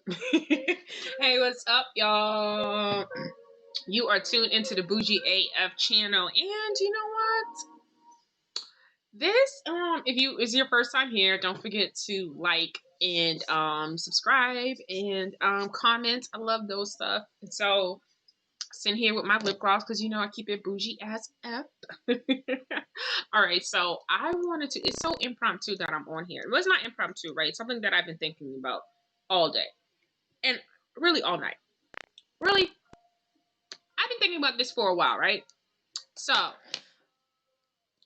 Hey, what's up, y'all? You are tuned into the Bougie AF channel, and you know what? This, if you is your first time here, don't forget to like and subscribe and comment. I love those stuff. And so, sitting here with my lip gloss because you know I keep it bougie as F. All right, so I wanted to. It's so impromptu that I'm on here. Well, it's not impromptu, right? It's something that I've been thinking about all day and really all night. Really, I've been thinking about this for a while, right? So,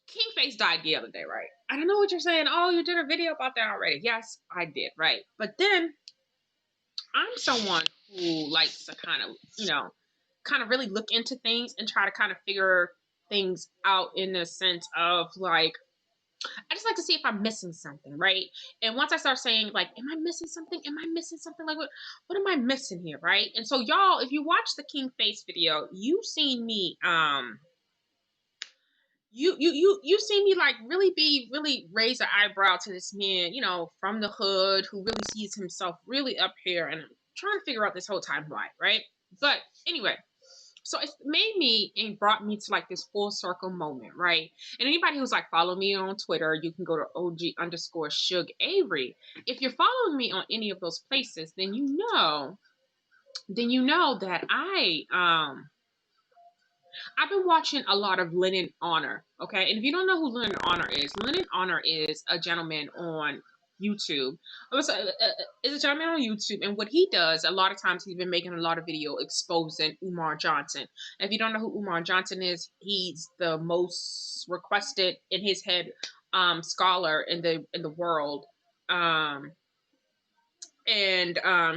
King Face died the other day, right? I don't know what you're saying. Oh, you did a video about that already. Yes, I did, right? But then I'm someone who likes to kind of, kind of really look into things and try to kind of figure things out in the sense of like, I just like to see if I'm missing something, right? And once I start saying like, am I missing something? Am I missing something? Like, what am I missing here, right? And so y'all, if you watch the King Face video, you've seen me, you see me like really raise an eyebrow to this man, from the hood who really sees himself really up here, and I'm trying to figure out this whole time why, right? But anyway, so it made me and brought me to like this full circle moment, right? And anybody who's like follow me on Twitter, you can go to OG_Shug Avery. If you're following me on any of those places, then you know that I've been watching a lot of Lennon Honor, okay? And if you don't know who Lennon Honor is a gentleman on YouTube. Is a gentleman on YouTube, and what he does, a lot of times he's been making a lot of video exposing Umar Johnson. And if you don't know who Umar Johnson is, he's the most requested in his head scholar in the world.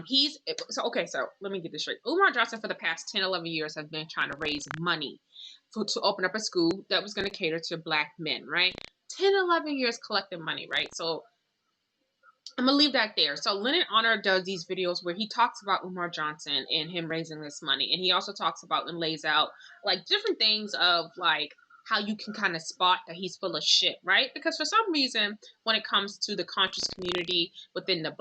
He's so let me get this straight. Umar Johnson for the past 10-11 years have been trying to raise money to open up a school that was going to cater to black men, right? 10-11 years collecting money, right? So I'm gonna leave that there. So Lennon Honor does these videos where he talks about Umar Johnson and him raising this money, and he also talks about and lays out like different things of like how you can kind of spot that he's full of shit, right? Because for some reason, when it comes to the conscious community within the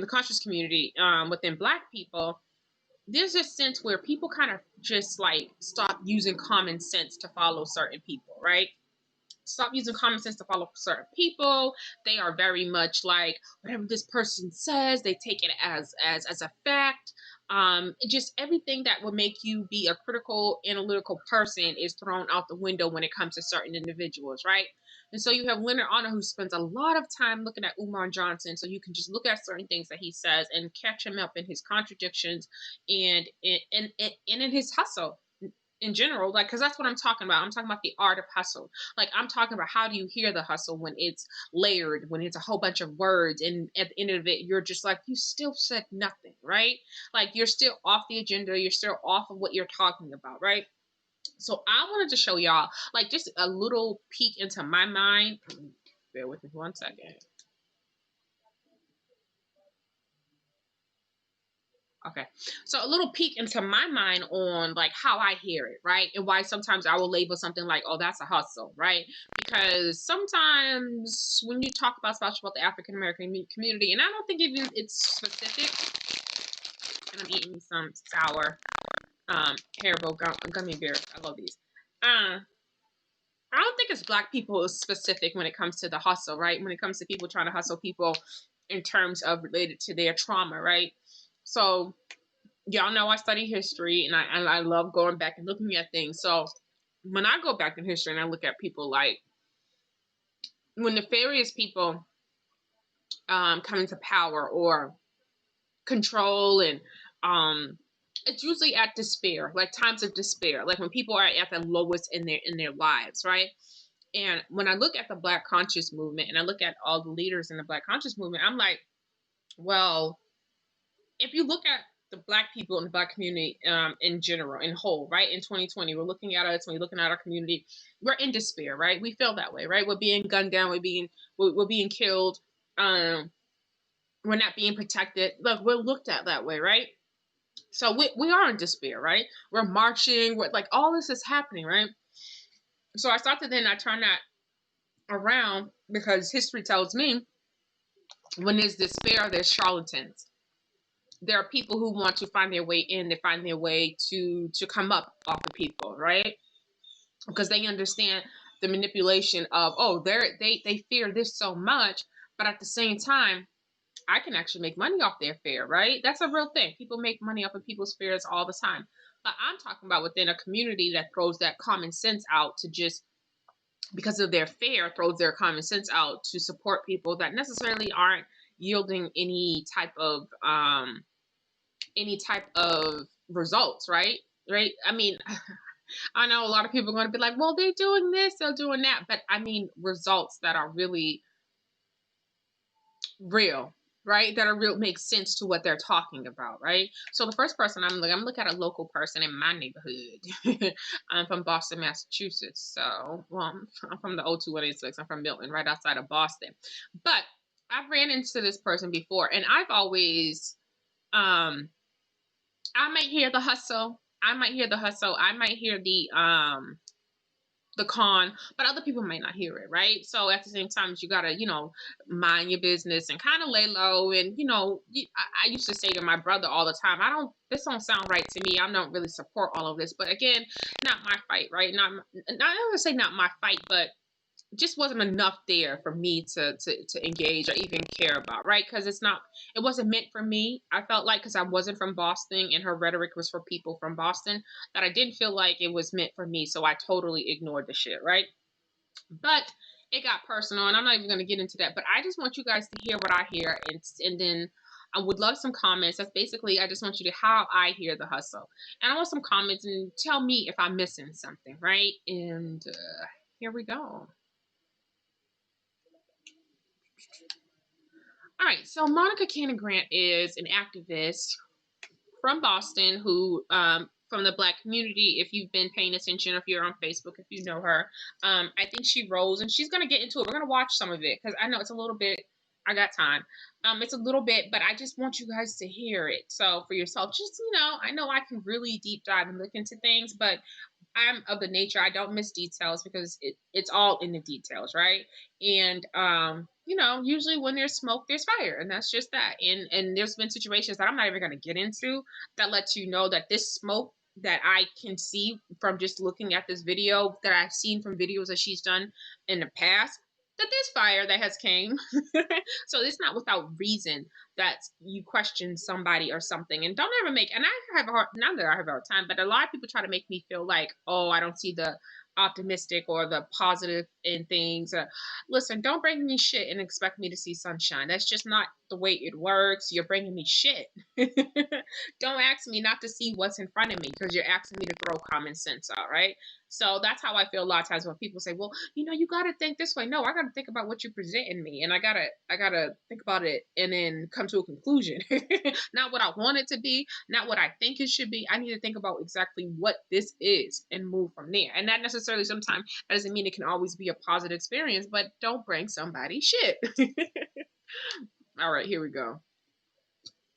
conscious community within black people, there's this sense where people kind of just like stop using common sense to follow certain people, right? Stop using common sense to follow certain people. They are very much like whatever this person says, they take it as a fact. Just everything that would make you be a critical, analytical person is thrown out the window when it comes to certain individuals, right? And so you have Leonard Honor, who spends a lot of time looking at Umar Johnson, so you can just look at certain things that he says and catch him up in his contradictions and in his hustle in general, like, because that's what I'm talking about. I'm talking about the art of hustle. Like, I'm talking about how do you hear the hustle when it's layered, when it's a whole bunch of words, and at the end of it, you're just like, you still said nothing, right? Like, you're still off the agenda. You're still off of what you're talking about, right? So I wanted to show y'all, like, just a little peek into my mind. Bear with me 1 second. Okay, so a little peek into my mind on like how I hear it, right? And why sometimes I will label something like, oh, that's a hustle, right? Because sometimes when you talk about especially about the African American community, and I don't think even it's specific, and I'm eating some sour Haribo gummy bears. I love these. I don't think it's black people specific when it comes to the hustle, right? When it comes to people trying to hustle people in terms of related to their trauma, right? So y'all know I study history, and I love going back and looking at things. So when I go back in history and I look at people like when nefarious people come into power or control, and it's usually at despair, like times of despair, like when people are at the lowest in their lives, right? And when I look at the Black conscious movement and I look at all the leaders in the Black conscious movement, I'm like, well, if you look at the black people in the black community in general, in whole, right? In 2020, we're looking at us, when we're looking at our community, we're in despair, right? We feel that way, right? We're being gunned down, we're being killed, we're not being protected. Look, we're looked at that way, right? So we are in despair, right? We're marching, we're like, all this is happening, right? So I started then, I turned that around, because history tells me when there's despair, there's charlatans. there are people who want to find their way in. They find their way to come up off of people, right? Because they understand the manipulation of, oh, they fear this so much, but at the same time, I can actually make money off their fear, right? That's a real thing. People make money off of people's fears all the time. But I'm talking about within a community that throws that common sense out to just, because of their fear, throws their common sense out to support people that necessarily aren't yielding any type of results, right? Right? I mean, I know a lot of people are going to be like, well, they're doing this, they're doing that. But I mean, results that are really real, right? That are real, make sense to what they're talking about, right? So the first person I'm looking at a local person in my neighborhood. I'm from Boston, Massachusetts. So, well, I'm from the 02186. I'm from Milton, right outside of Boston. But I've ran into this person before, and I've always, I might hear the hustle. I might hear the hustle. I might hear the con, but other people might not hear it, right? So at the same time, you gotta, mind your business and kind of lay low. And I used to say to my brother all the time, this don't sound right to me. I don't really support all of this, but again, not my fight, right? Not I don't want to say not my fight, but just wasn't enough there for me to engage or even care about, right? Because it wasn't meant for me. I felt like, because I wasn't from Boston and her rhetoric was for people from Boston, that I didn't feel like it was meant for me, so I totally ignored the shit, right? But it got personal, and I'm not even going to get into that, but I just want you guys to hear what I hear, and then I would love some comments. That's basically, I just want you to how I hear the hustle, and I want some comments and tell me if I'm missing something, right? And here we go. All right, so Monica Cannon Grant is an activist from Boston who, from the Black community, if you've been paying attention, if you're on Facebook, if you know her, I think she rose, and she's going to get into it. We're going to watch some of it because I know it's a little bit, I got time. It's a little bit, but I just want you guys to hear it. So for yourself, just, I know I can really deep dive and look into things, but I'm of the nature, I don't miss details because it's all in the details, right? And usually when there's smoke, there's fire, and that's just that. And there's been situations that I'm not even going to get into that lets you know that this smoke that I can see from just looking at this video, that I've seen from videos that she's done in the past, that there's fire that has came. So it's not without reason that you question somebody or something. And don't ever make, and I have a hard, not that I have a hard time, but a lot of people try to make me feel like, oh, I don't see the optimistic or the positive in things. Listen, don't bring me shit and expect me to see sunshine. That's just not the way it works. You're bringing me shit. Don't ask me not to see what's in front of me because you're asking me to throw common sense out, right? So that's how I feel a lot of times when people say, well, you got to think this way. No, I got to think about what you're presenting me. And I got to think about it and then come to a conclusion. Not what I want it to be, not what I think it should be. I need to think about exactly what this is and move from there. And not necessarily sometimes, that doesn't mean it can always be a positive experience, but don't bring somebody shit. All right, here we go.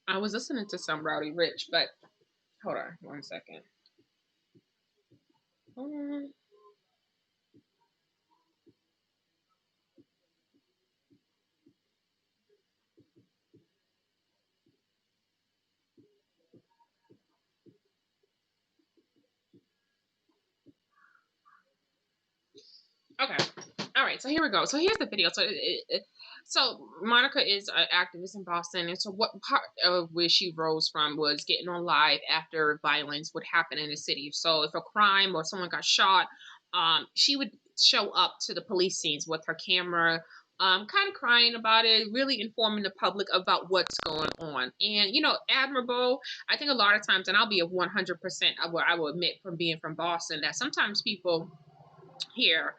I was listening to some Rowdy Rich, but hold on 1 second. Okay. All right. So here we go. So here's the video. So Monica is an activist in Boston, and so what part of where she rose from was getting on live after violence would happen in the city. So if a crime or someone got shot, she would show up to the police scenes with her camera, kind of crying about it, really informing the public about what's going on. And admirable. I think a lot of times, and I'll be a 100% of what I will admit from being from Boston, that sometimes people here,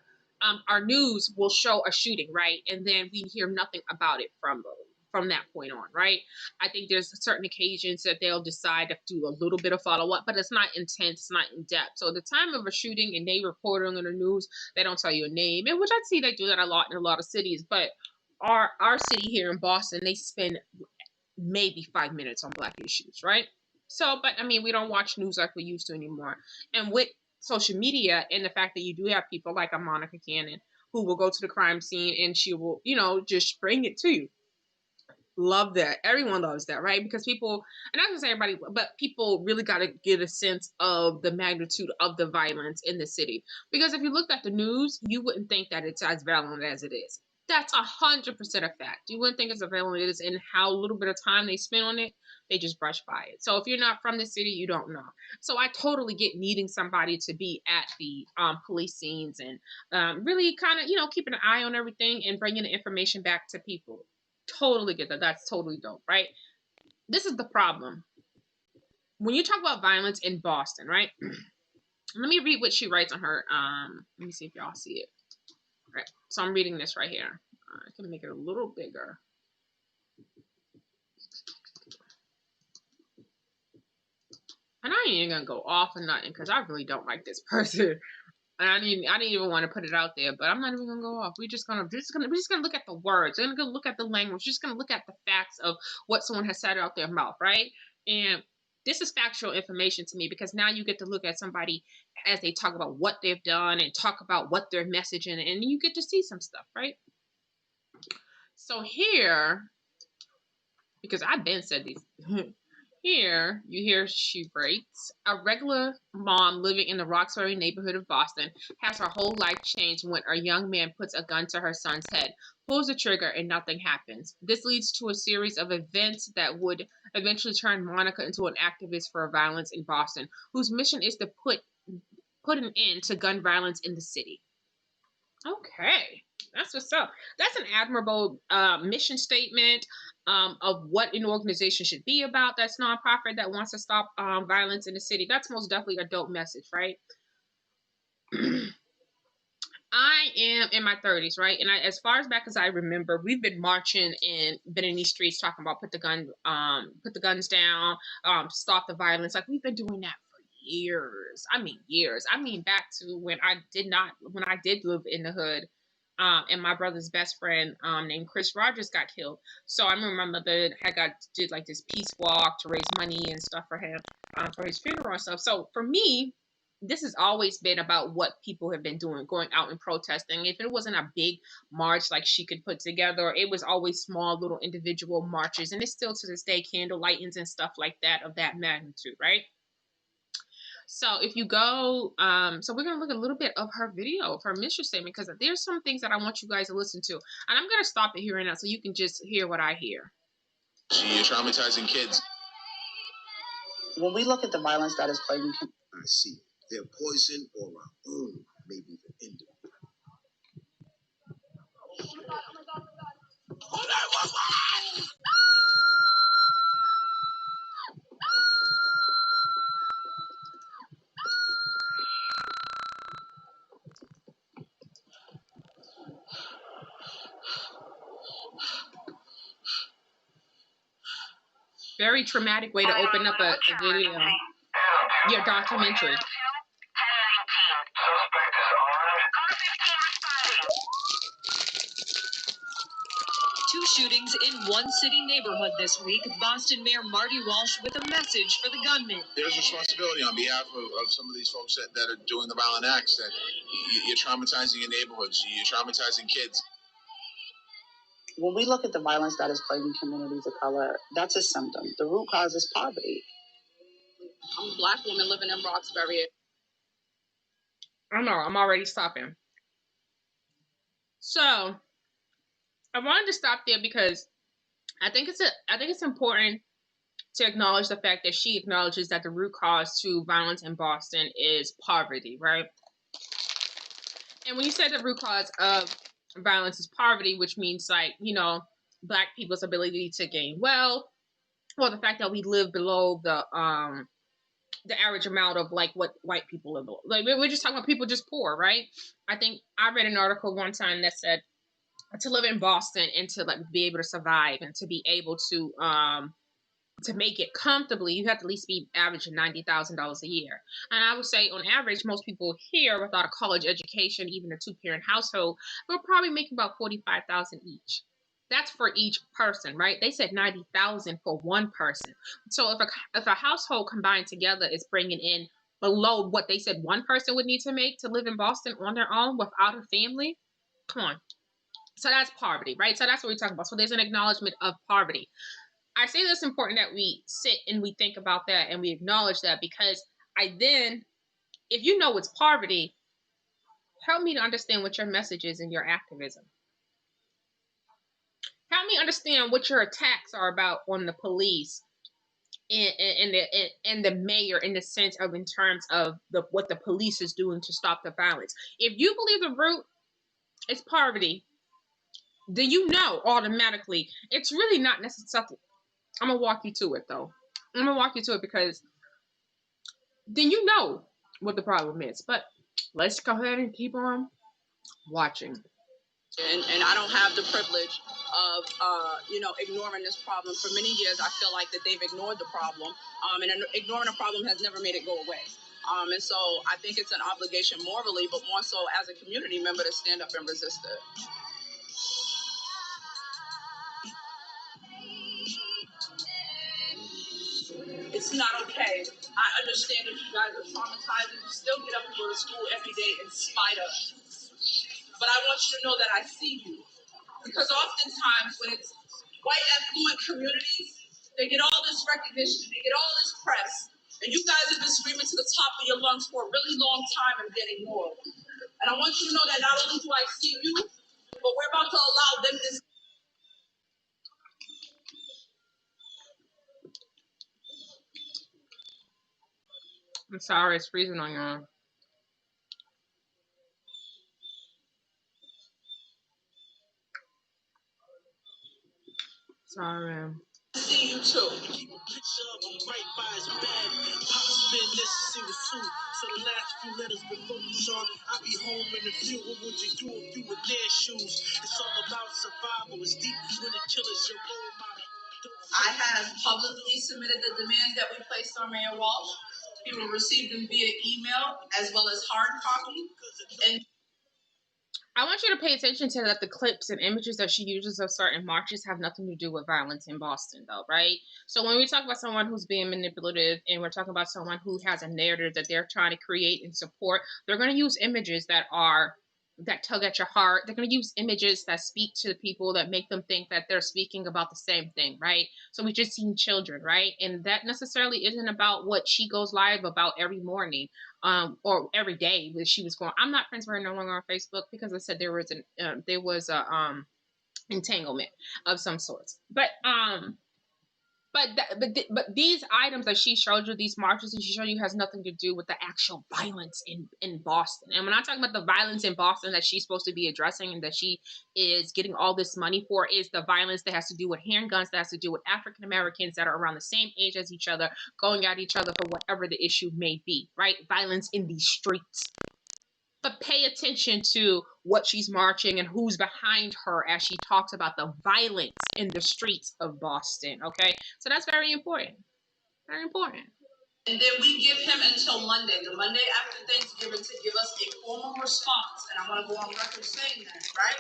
our news will show a shooting, right? And then we hear nothing about it from that point on, right? I think there's certain occasions that they'll decide to do a little bit of follow-up, but it's not intense, it's not in depth. So at the time of a shooting and they report on the news, they don't tell you a name, and which I see they do that a lot in a lot of cities. But our city here in Boston, they spend maybe 5 minutes on Black issues, right? So, but I mean, we don't watch news like we used to anymore. And with social media and the fact that you do have people like a Monica Cannon who will go to the crime scene and she will, just bring it to you. love that. Everyone loves that, right? Because people, and not just everybody, but people really got to get a sense of the magnitude of the violence in the city. Because if you looked at the news, you wouldn't think that it's as violent as it is. That's 100% a fact. You wouldn't think it's as violent as it is, and how little bit of time they spend on it, they just brush by it. So if you're not from the city, you don't know. So I totally get needing somebody to be at the police scenes and really kind of, keeping an eye on everything and bringing the information back to people. Totally get that. That's totally dope, right? This is the problem. When you talk about violence in Boston, right? Let me read what she writes on her. Let me see if y'all see it. Right. So I'm reading this right here. I can make it a little bigger. And I ain't even gonna go off or nothing because I really don't like this person. And I didn't even want to put it out there, but I'm not even gonna go off. We're just gonna look at the words. We're gonna look at the language. We're just gonna look at the facts of what someone has said out their mouth, right? And this is factual information to me because now you get to look at somebody as they talk about what they've done and talk about what they're messaging, and you get to see some stuff, right? So here, because I've been said these. Here, you hear she writes, a regular mom living in the Roxbury neighborhood of Boston has her whole life changed when a young man puts a gun to her son's head, pulls the trigger, and nothing happens. This leads to a series of events that would eventually turn Monica into an activist for violence in Boston, whose mission is to put an end to gun violence in the city. Okay, that's what's up. That's an admirable mission statement of what an organization should be about. That's nonprofit that wants to stop violence in the city. That's most definitely a dope message, right? I am in my 30s, right? And as far as back as I remember, we've been marching and been in these streets talking about put the guns down, stop the violence. Like we've been doing that for years. I mean years. I mean back to when I did live in the hood. And my brother's best friend named Chris Rogers got killed. So I remember my mother did like this peace walk to raise money and stuff for him for his funeral and stuff. So for me, this has always been about what people have been doing, going out and protesting. If it wasn't a big march like she could put together, it was always small little individual marches. And it's still to this day candle lightings and stuff like that of that magnitude, right? So if you go, so we're going to look a little bit of her video, of her mission statement, because there's some things that I want you guys to listen to. And I'm going to stop it here and now so you can just hear what I hear. You're traumatizing kids. When we look at the violence that is plaguing kids, I see. They're poison or our own, maybe even individual. Very traumatic way to open up a video. Your documentary. Two shootings in one city neighborhood this week. Boston Mayor Marty Walsh with a message for the gunman. There's responsibility on behalf of some of these folks that are doing the violent acts, that you're traumatizing your neighborhoods, you're traumatizing kids. When we look at the violence that is plaguing communities of color, that's a symptom. The root cause is poverty. I'm a Black woman living in Roxbury. I know, I'm already stopping. So I wanted to stop there because I think it's important to acknowledge the fact that she acknowledges that the root cause to violence in Boston is poverty, right? And when you say the root cause of violence is poverty, which means like, Black people's ability to gain wealth, or the fact that we live below the average amount of like what white people live below. Like we're just talking about people just poor, right? I think I read an article one time that said to live in Boston and to like be able to survive and to be able to make it comfortably, you have to at least be averaging $90,000 a year. And I would say on average, most people here without a college education, even a two-parent household, will probably make about $45,000 each. That's for each person, right? They said $90,000 for one person. So if a household combined together is bringing in below what they said one person would need to make to live in Boston on their own without a family, come on. So that's poverty, right? So that's what we're talking about. So there's an acknowledgement of poverty. I say it's important that we sit and we think about that and we acknowledge that, because if you know it's poverty, help me to understand what your message is in your activism. Help me understand what your attacks are about on the police and the mayor, in the sense of, in terms of what the police is doing to stop the violence. If you believe the root is poverty, then you know automatically it's really not necessarily. I'm gonna walk you to it though. I'm gonna walk you to it, because then you know what the problem is. But let's go ahead and keep on watching. And I don't have the privilege of, ignoring this problem. For many years, I feel like that they've ignored the problem, and ignoring a problem has never made it go away. And so I think it's an obligation morally, but more so as a community member, to stand up and resist it. It's not okay. I understand that you guys are traumatized and you still get up and go to school every day in spite of. But I want you to know that I see you. Because oftentimes when it's white affluent communities, they get all this recognition, they get all this press, and you guys have been screaming to the top of your lungs for a really long time and getting ignored. And I want you to know that not only do I see you, but we're about to allow them to. I'm sorry, it's freezing on y'all. Sorry. See you too. Keep a picture of him right by his bed. Pop's been missing a suit, so the last few letters been focused on. I'll be home in a few. What would you do if you were their shoes? It's all about survival. It's deep when the killer's your role model. I have publicly submitted the demands that we placed on Mayor Walsh. He will receive them via email as well as hard copy. And I want you to pay attention to that. The clips and images that she uses of certain marches have nothing to do with violence in Boston, though, right? So when we talk about someone who's being manipulative, and we're talking about someone who has a narrative that they're trying to create and support, they're going to use images that tug at your heart. They're going to use images that speak to the people, that make them think that they're speaking about the same thing, right? So we just seen children, right? And that necessarily isn't about what she goes live about every morning, or every day that she was going. I'm not friends with her no longer on Facebook, because I said there was a entanglement of some sorts. But these items that she showed you, these marches that she showed you, has nothing to do with the actual violence in Boston. And when I talk about the violence in Boston that she's supposed to be addressing and that she is getting all this money for, is the violence that has to do with handguns, that has to do with African Americans that are around the same age as each other, going at each other for whatever the issue may be, right? Violence in these streets. But pay attention to what she's marching and who's behind her as she talks about the violence in the streets of Boston, okay? So that's very important. Very important. And then we give him until Monday, the Monday after Thanksgiving, to give us a formal response. And I want to go on record saying that, right?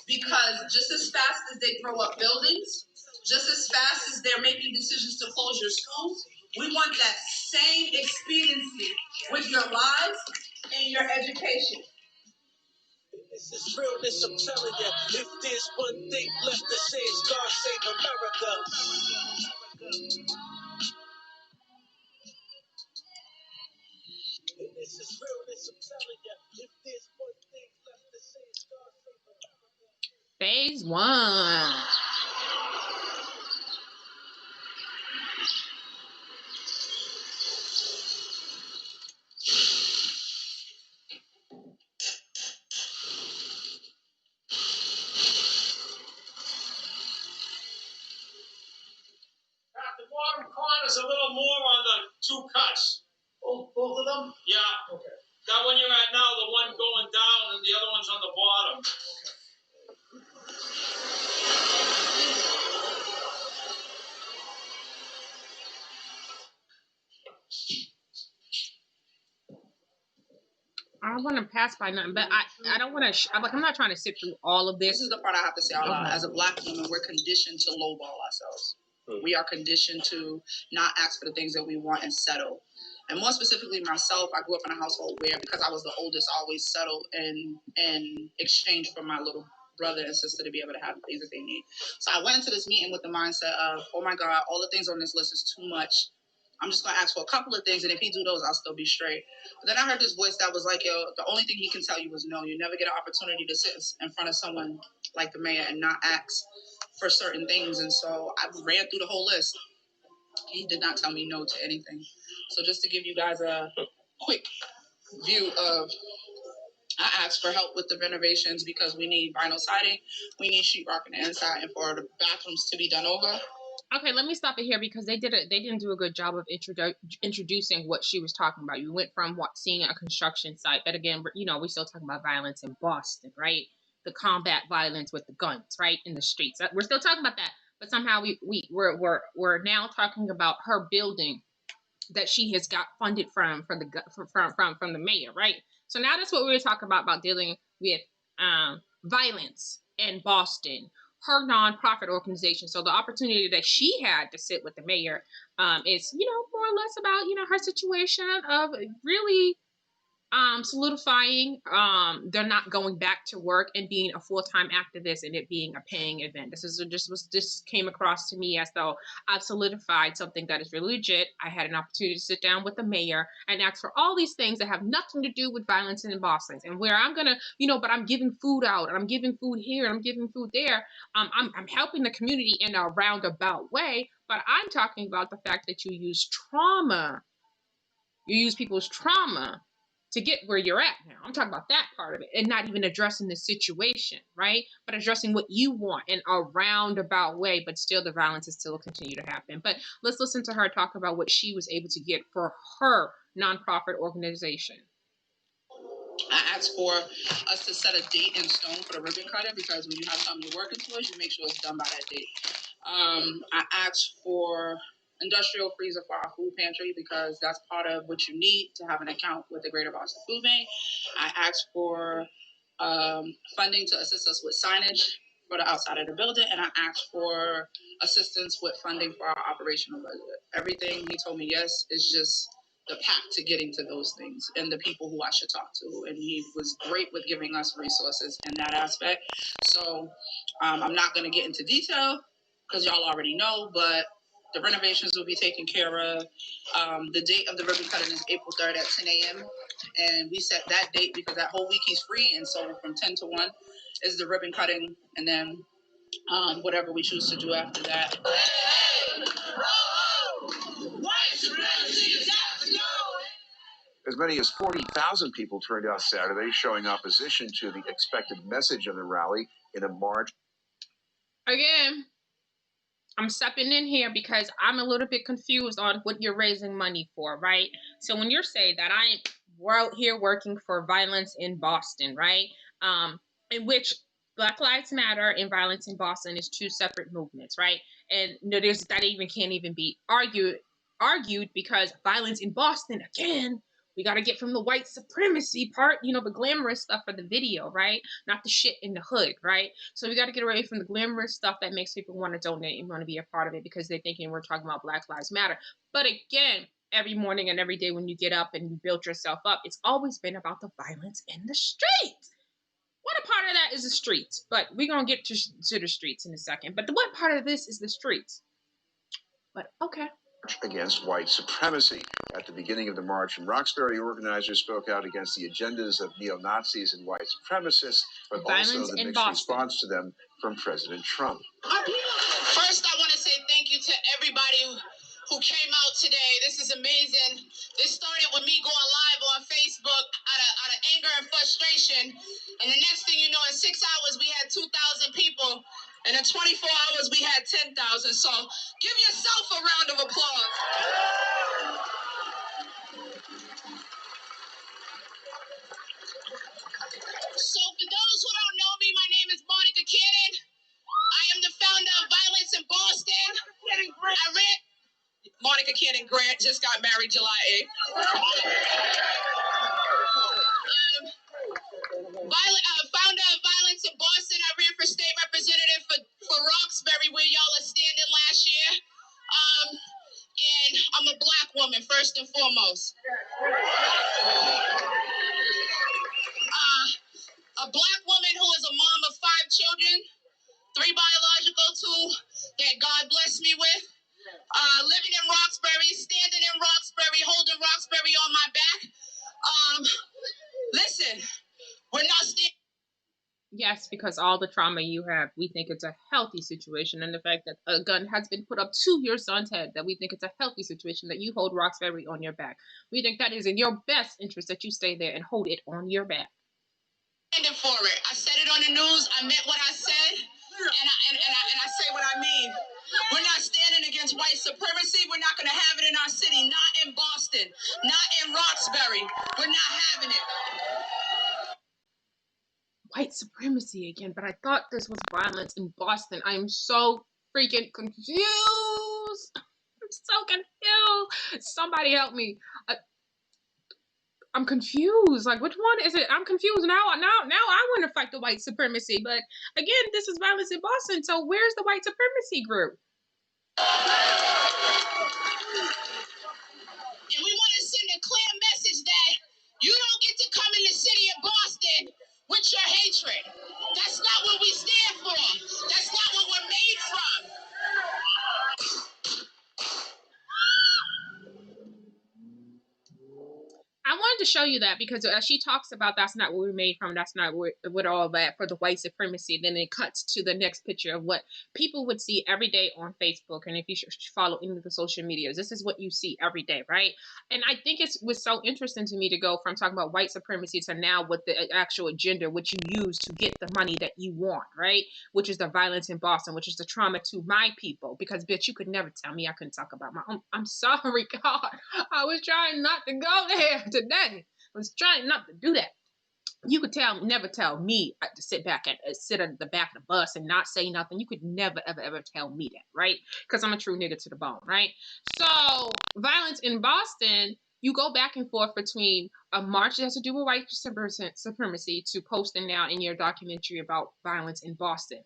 Because just as fast as they throw up buildings, just as fast as they're making decisions to close your schools, we want that same expediency with your lives and your education. This is realness, I'm telling you. If there's one thing left to say, it's God save America. This is realness, I'm telling you. If there's one thing left to say, it's God save America. Phase 1. The bottom corner's a little more on the two cuts. Both of them? Yeah. Okay. That one you're at now, the one going down, and the other one's on the bottom. I don't want to pass by nothing, but I don't want to. I'm not trying to sit through all of This this. is the part I have to say out loud. As a Black woman, we're conditioned to lowball ourselves. We are conditioned to not ask for the things that we want and settle. And more specifically, myself, I grew up in a household where, because I was the oldest, I always settled in exchange for my little brother and sister to be able to have the things that they need. So I went into this meeting with the mindset of, oh my God, all the things on this list is too much. I'm just going to ask for a couple of things, and if he do those, I'll still be straight. But then I heard this voice that was like, yo, the only thing he can tell you is no. You never get an opportunity to sit in front of someone like the mayor and not ask for certain things. And so I ran through the whole list. He did not tell me no to anything. So just to give you guys a quick view of, I asked for help with the renovations because we need vinyl siding, we need sheetrock on the inside, and for the bathrooms to be done over. Okay, let me stop it here because they didn't do a good job of introducing what she was talking about. You went from seeing a construction site, but again, we're still talking about violence in Boston, right? The combat violence with the guns, right, in the streets. We're still talking about that, but somehow we're now talking about her building that she has got funded from the mayor, right? So now that's what we were talking about dealing with violence in Boston. Her nonprofit organization. So the opportunity that she had to sit with the mayor is, more or less about, her situation of really solidifying they're not going back to work and being a full-time activist and it being a paying event. This came across to me as though I've solidified something that is really legit. I had an opportunity to sit down with the mayor and ask for all these things that have nothing to do with violence in Boston, and where I'm gonna, but I'm giving food out and I'm giving food here and I'm giving food there. I'm helping the community in a roundabout way, but I'm talking about the fact that you use people's trauma to get where you're at now. I'm talking about that part of it and not even addressing the situation, right? But addressing what you want in a roundabout way, but still the violence is still continue to happen. But let's listen to her talk about what she was able to get for her nonprofit organization. I asked for us to set a date in stone for the ribbon cutting because when you have something you're working towards, you make sure it's done by that date. I asked for industrial freezer for our food pantry because that's part of what you need to have an account with the Greater Boston Food Bank. I asked for funding to assist us with signage for the outside of the building, and I asked for assistance with funding for our operational budget. Everything he told me yes is just the path to getting to those things and the people who I should talk to. And he was great with giving us resources in that aspect. So I'm not going to get into detail because y'all already know, but the renovations will be taken care of. The date of the ribbon cutting is April 3rd at 10 a.m. And we set that date because that whole week he's free. And so from 10 to 1 is the ribbon cutting. And then whatever we choose to do after that. As many as 40,000 people turned out Saturday, showing opposition to the expected message of the rally in a march. Again, I'm stepping in here because I'm a little bit confused on what you're raising money for, right? So when you're saying that we're out here working for violence in Boston, right? In which Black Lives Matter and violence in Boston is two separate movements, right? And that even can't even be argued because violence in Boston, again, we got to get from the white supremacy part, the glamorous stuff for the video, right? Not the shit in the hood, right? So we got to get away from the glamorous stuff that makes people want to donate and want to be a part of it because they're thinking we're talking about Black Lives Matter. But again, every morning and every day when you get up and you build yourself up, it's always been about the violence in the streets. What a part of that is the streets, but we're going to get to the streets in a second. But what part of this is the streets? But okay. Against white supremacy. At the beginning of the march in Roxbury, organizers spoke out against the agendas of neo-Nazis and white supremacists, but also the mixed response to them from President Trump. First, I want to say thank you to everybody who came out today. This is amazing. This started with me going live on Facebook out of anger and frustration. And the next thing you know, in 6 hours, we had 2,000 people. And in 24 hours, we had 10,000. So give yourself a round of applause. So for those who don't know me, my name is Monica Cannon. I am the founder of Violence in Boston. Monica Cannon Grant just got married July 8th. Founder of Violence in Boston. I ran for state representative for Roxbury, where y'all are standing last year. And I'm a Black woman, first and foremost. A Black woman who is a mom of 5 children. that God blessed me with. Living in Roxbury, standing in Roxbury, holding Roxbury on my back. Listen, we're not standing. Yes, because all the trauma you have, we think it's a healthy situation. And the fact that a gun has been put up to your son's head, that we think it's a healthy situation, that you hold Roxbury on your back. We think that is in your best interest that you stay there and hold it on your back. Standing for it. I said it on the news. I meant what I said. And I say what I mean. We're not standing against white supremacy. We're not going to have it in our city. Not in Boston. Not in Roxbury. We're not having it. White supremacy again, but I thought this was violence in Boston. I am so freaking confused. I'm so confused. Somebody help me. I'm confused. Like, which one is it? I'm confused now. I want to fight the white supremacy, but again, this is violence in Boston. So where's the white supremacy group? And we want to send a clear message that you don't get to come in the city of Boston with your hatred. That's not what we stand for. That's not what we're made from. I wanted to show you that because she talks about that's not what we're made from, that's not what all that for the white supremacy. Then it cuts to the next picture of what people would see every day on Facebook. And if you follow any of the social medias, this is what you see every day, right? And I think it was so interesting to me to go from talking about white supremacy to now what the actual agenda, which you use to get the money that you want, right? Which is the violence in Boston, which is the trauma to my people. Because, bitch, you could never tell me I couldn't talk about my own. I'm sorry, God. I was trying not to go there today. I was trying not to do that. You could never tell me to sit back and sit at the back of the bus and not say nothing. You could never, ever, ever tell me that, right? Because I'm a true nigga to the bone, right? So, violence in Boston, you go back and forth between a march that has to do with white supremacy to posting now in your documentary about violence in Boston.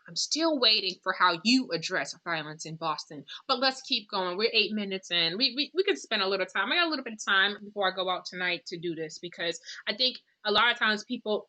I'm still waiting for how you address violence in Boston. But let's keep going. We're 8 minutes in. We can spend a little time. I got a little bit of time before I go out tonight to do this because I think a lot of times people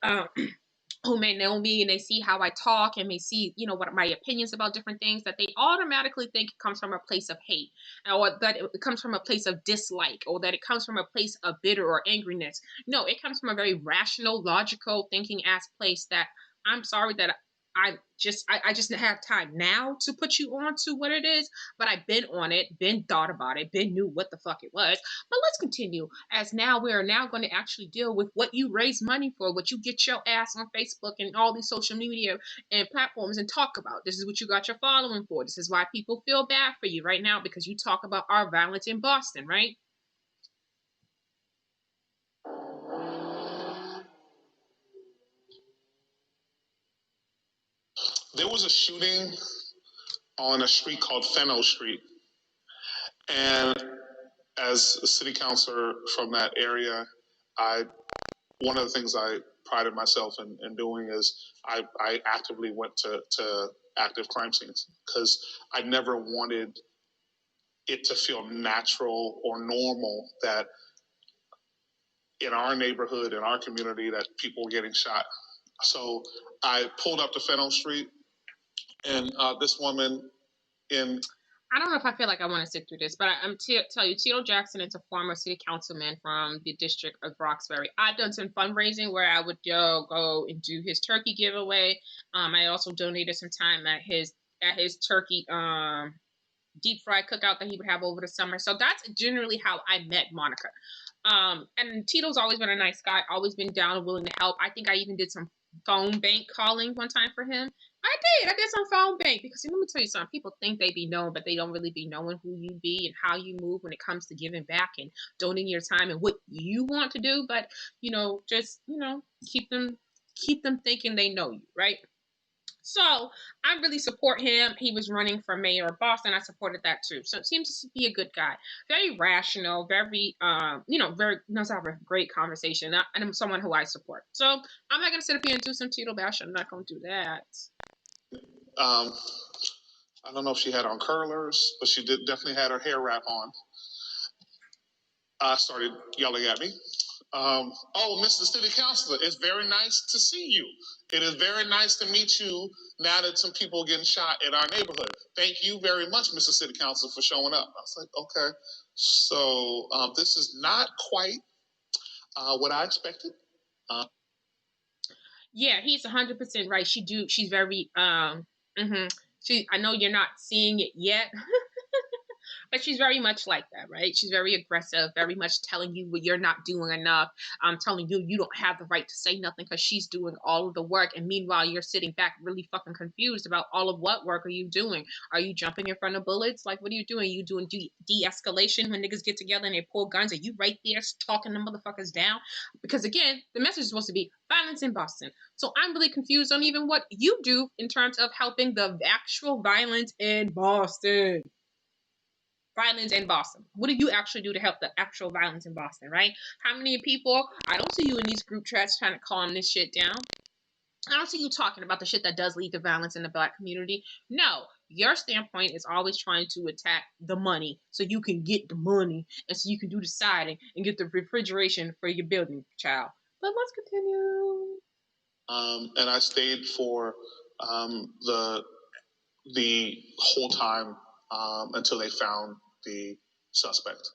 who may know me and they see how I talk and may see, what my opinions about different things, that they automatically think it comes from a place of hate or that it comes from a place of dislike or that it comes from a place of bitter or angriness. No, it comes from a very rational, logical thinking ass place that I'm sorry that I just have time now to put you on to what it is, but I've been on it, been thought about it, been knew what the fuck it was. But let's continue, as now we are now going to actually deal with what you raise money for, what you get your ass on Facebook and all these social media and platforms and talk about. This is what you got your following for. This is why people feel bad for you right now, because you talk about our violence in Boston, right? There was a shooting on a street called Fenno Street. And as a city councilor from that area, one of the things I prided myself in doing is I actively went to active crime scenes because I never wanted it to feel natural or normal that in our neighborhood, in our community, that people were getting shot. So I pulled up to Fenno Street, and this woman in... I don't know if I feel like I want to sit through this, but I'm tell you, Tito Jackson is a former city councilman from the district of Roxbury. I've done some fundraising where I would go and do his turkey giveaway. I also donated some time at his turkey deep fried cookout that he would have over the summer. So that's generally how I met Monica. And Tito's always been a nice guy, always been down and willing to help. I think I even did some phone bank calling one time for him. I did some phone bank because let me tell you something. People think they be known, but they don't really be knowing who you be and how you move when it comes to giving back and donating your time and what you want to do. But just keep them thinking they know you, right? So I really support him. He was running for mayor of Boston. I supported that too. So it seems to be a good guy. Very rational, very, very knows how to have a great conversation. And I'm someone who I support. So I'm not going to sit up here and do some Tito bash. I'm not going to do that. I don't know if she had on curlers, but she definitely had her hair wrap on. Started yelling at me. Oh, Mr. City Councilor, it's very nice to see you. It is very nice to meet you now that some people are getting shot in our neighborhood. Thank you very much, Mr. City Councilor, for showing up. I was like, okay. So this is not quite what I expected. Yeah, he's 100% right. She's very, I know you're not seeing it yet, but she's very much like that, right? She's very aggressive, very much telling you what you're not doing enough. Telling you don't have the right to say nothing because she's doing all of the work. And meanwhile, you're sitting back really fucking confused about all of what work are you doing? Are you jumping in front of bullets? Like, what are you doing? Are you doing de-escalation when niggas get together and they pull guns? Are you right there talking the motherfuckers down? Because again, the message is supposed to be violence in Boston. So I'm really confused on even what you do in terms of helping the actual violence in Boston. Violence in Boston. What do you actually do to help the actual violence in Boston, right? How many people, I don't see you in these group chats trying to calm this shit down. I don't see you talking about the shit that does lead to violence in the black community. No, your standpoint is always trying to attack the money so you can get the money and so you can do the siding and get the refrigeration for your building, child. But let's continue. And I stayed for the whole time until they found the suspect.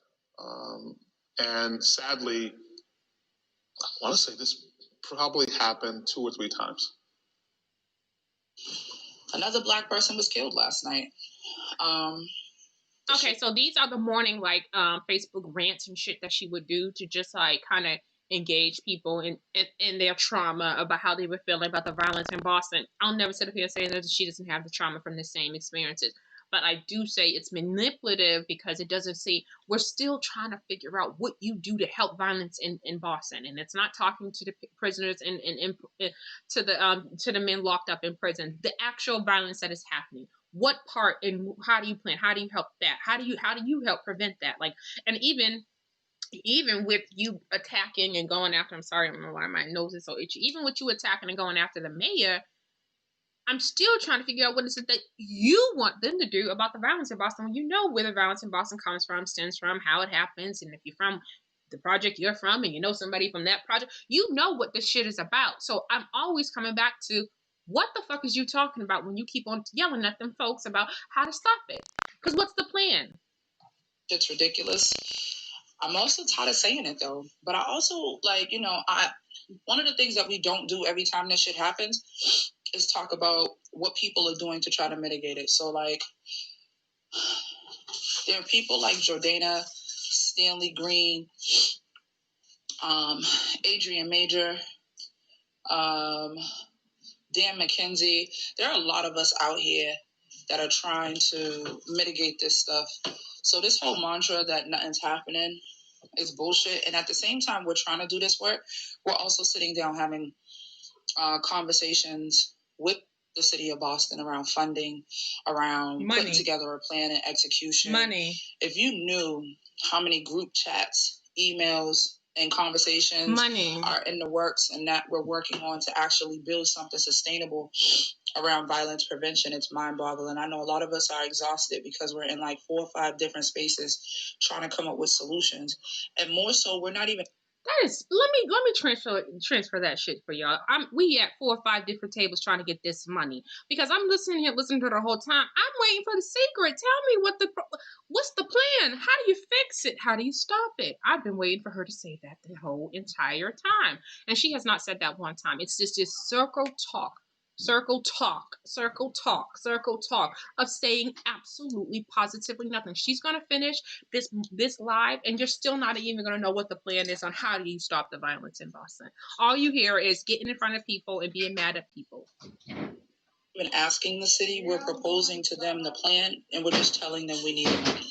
And sadly, I want to say this probably happened 2 or 3 times. Another black person was killed last night. Okay, so these are the morning Facebook rants and shit that she would do to just like kind of engage people in their trauma about how they were feeling about the violence in Boston. I'll never sit up here saying that she doesn't have the trauma from the same experiences. But I do say it's manipulative because it doesn't say we're still trying to figure out what you do to help violence in Boston, and it's not talking to the prisoners and to the men locked up in prison. The actual violence that is happening. What part and how do you plan? How do you help that? How do you help prevent that? Like, and even with you attacking and going after, I'm sorry, I don't know why my nose is so itchy. Even with you attacking and going after the mayor, I'm still trying to figure out what is it that you want them to do about the violence in Boston when you know where the violence in Boston comes from, stems from, how it happens, and if you're from the project you're from and you know somebody from that project, you know what this shit is about. So I'm always coming back to what the fuck is you talking about when you keep on yelling at them folks about how to stop it? Because what's the plan? It's ridiculous. I'm also tired of saying it though, but I also one of the things that we don't do every time this shit happens is talk about what people are doing to try to mitigate it. So like, there are people like Jordana, Stanley Green, Adrian Major, Dan McKenzie. There are a lot of us out here that are trying to mitigate this stuff. So this whole mantra that nothing's happening is bullshit. And at the same time we're trying to do this work, we're also sitting down having conversations with the city of Boston around funding, around putting together a plan and execution. Money. If you knew how many group chats, emails, and conversations are in the works and that we're working on to actually build something sustainable around violence prevention, it's mind-boggling. I know a lot of us are exhausted because we're in like 4 or 5 different spaces trying to come up with solutions. And more so, we're not even... That is, let me transfer that shit for y'all. We at 4 or 5 different tables trying to get this money because I'm listening to the whole time. I'm waiting for the secret. Tell me what's the plan? How do you fix it? How do you stop it? I've been waiting for her to say that the whole entire time, and she has not said that one time. It's just this circle talk of saying absolutely positively nothing. She's gonna finish this live and you're still not even gonna know what the plan is on how do you stop the violence in Boston. All you hear is getting in front of people and being mad at people. Been asking the city, we're proposing to them the plan, and we're just telling them we need money.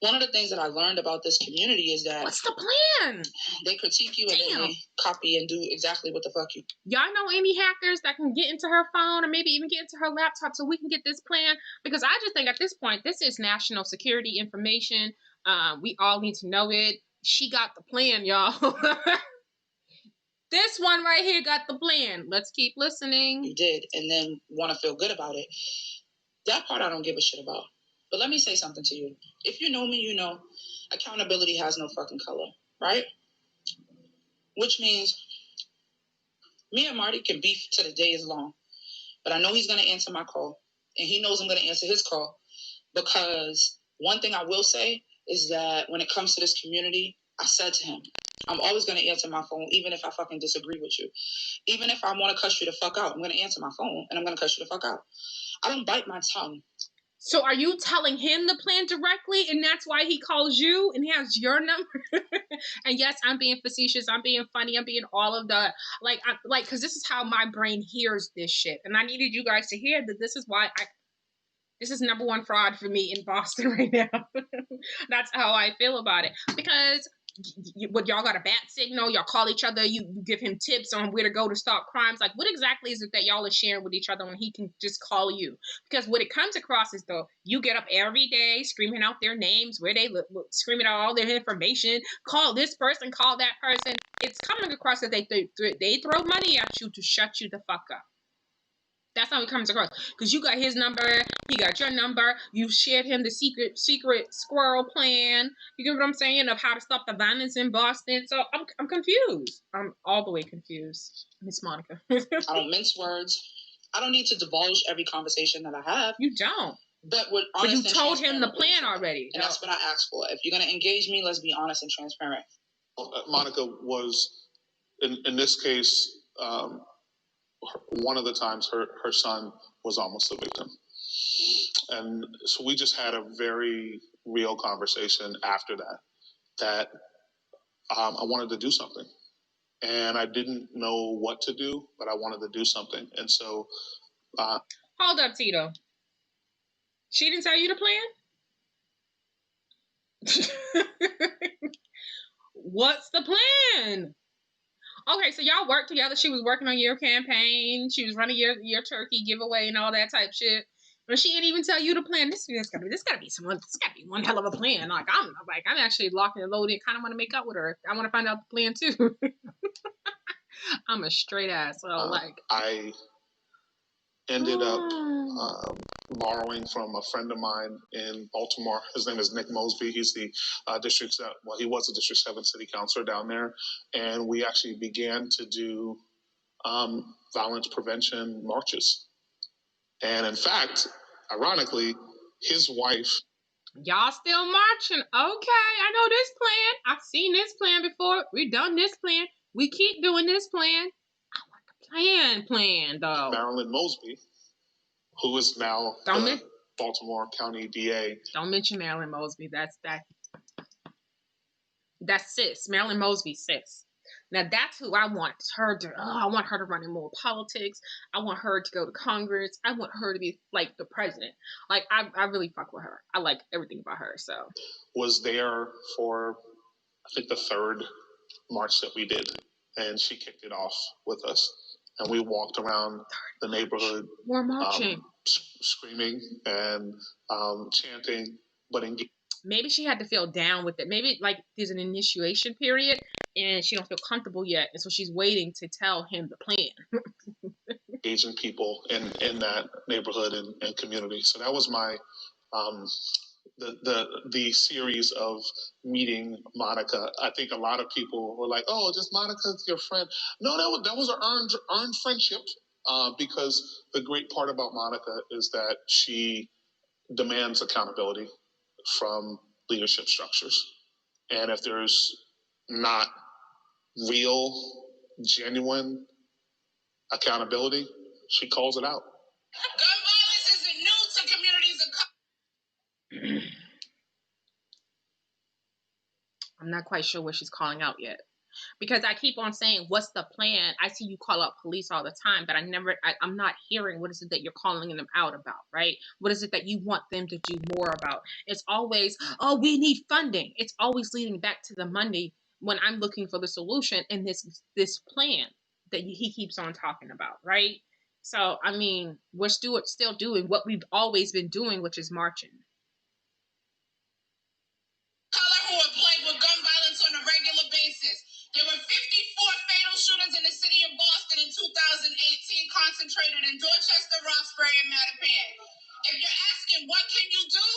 One of the things that I learned about this community is that... What's the plan? They critique you and then they copy and do exactly what the fuck you... Y'all know any hackers that can get into her phone or maybe even get into her laptop so we can get this plan? Because I just think at this point, this is national security information. We all need to know it. She got the plan, y'all. This one right here got the plan. Let's keep listening. You did, and then want to feel good about it. That part I don't give a shit about. But let me say something to you. If you know me, you know accountability has no fucking color, right? which means me and Marty can beef till the day is long. But I know he's going to answer my call, and he knows I'm going to answer his call, because one thing I will say is that when it comes to this community, I said to him, I'm always going to answer my phone, even if I fucking disagree with you. Even if I want to cuss you the fuck out, I'm going to answer my phone, and I'm going to cuss you the fuck out. I don't bite my tongue. So are you telling him the plan directly, and that's why he calls you and he has your number? And yes, I'm being facetious, I'm being funny, I'm being all of the because this is how my brain hears this shit, and I needed you guys to hear that. This is why this is number one fraud for me in Boston right now. That's how I feel about it, because y'all got a bat signal, y'all call each other, you give him tips on where to go to stop crimes. Like, what exactly is it that y'all are sharing with each other when he can just call you? Because what it comes across is, though, you get up every day screaming out their names, where they live, screaming out all their information, call this person, call that person. It's coming across that they throw money at you to shut you the fuck up. That's how it comes across. Because you got his number, he got your number, you shared him the secret squirrel plan. You get what I'm saying? Of how to stop the violence in Boston. So I'm confused. I'm all the way confused. Miss Monica. I don't mince words. I don't need to divulge every conversation that I have. You don't. But you told him the plan already. And that's what I asked for. If you're going to engage me, let's be honest and transparent. Monica was, in this case, one of the times her son was almost a victim. And so we just had a very real conversation after that I wanted to do something. And I didn't know what to do, but I wanted to do something. And so... Hold up, Tito. She didn't tell you the plan? What's the plan? Okay, so y'all worked together. She was working on your campaign. She was running your turkey giveaway and all that type shit. But she didn't even tell you the plan. This gotta be one hell of a plan. Like I'm actually locked and loaded. Kind of want to make up with her. I want to find out the plan too. I'm a straight ass. So I ended up borrowing from a friend of mine in Baltimore. His name is Nick Mosby. He's the he was a District 7 city councilor down there. And we actually began to do violence prevention marches. And in fact, ironically, his wife... Y'all still marching? Okay, I know this plan. I've seen this plan before. We've done this plan. We keep doing this plan. I want the plan, though. Marilyn Mosby, who is now the Baltimore County DA. Don't mention Marilyn Mosby. That's sis. Marilyn Mosby, sis. Now that's who I want her to. I want her to run in more politics. I want her to go to Congress. I want her to be like the president. Like I really fuck with her. I like everything about her. So was there for I think the third march that we did, and she kicked it off with us, and we walked around the neighborhood. We're marching, screaming and chanting, but maybe she had to feel down with it. Maybe like there's an initiation period and she don't feel comfortable yet. And so she's waiting to tell him the plan. Engaging people in that neighborhood and community. So that was my, the series of meeting Monica. I think a lot of people were like, oh, just Monica's your friend. No, that was an earned friendship. Because the great part about Monica is that she demands accountability from leadership structures. And if there's not real, genuine accountability, she calls it out. Gun violence isn't new to communities of I'm not quite sure what she's calling out yet. Because I keep on saying, what's the plan? I see you call out police all the time, but I'm not hearing what is it that you're calling them out about, right? What is it that you want them to do more about? It's always, oh, we need funding. It's always leading back to the Monday when I'm looking for the solution in this plan that he keeps on talking about, right? So, I mean, we're still doing what we've always been doing, which is marching. Color who are plagued with gun violence on a regular basis. There were 54 fatal shootings in the city of Boston in 2018, concentrated in Dorchester, Roxbury, and Mattapan. If you're asking what can you do,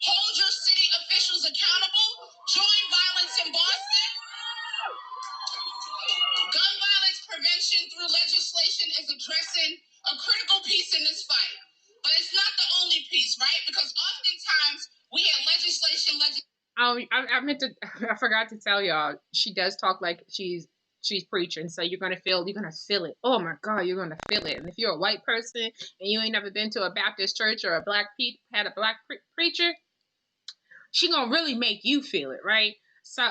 hold your city officials accountable, join violence in Boston. I meant to. I forgot to tell y'all. She does talk like she's preaching. So you're gonna feel it. Oh my God, you're gonna feel it. And if you're a white person and you ain't never been to a Baptist church or had a black preacher, she gonna really make you feel it, right? So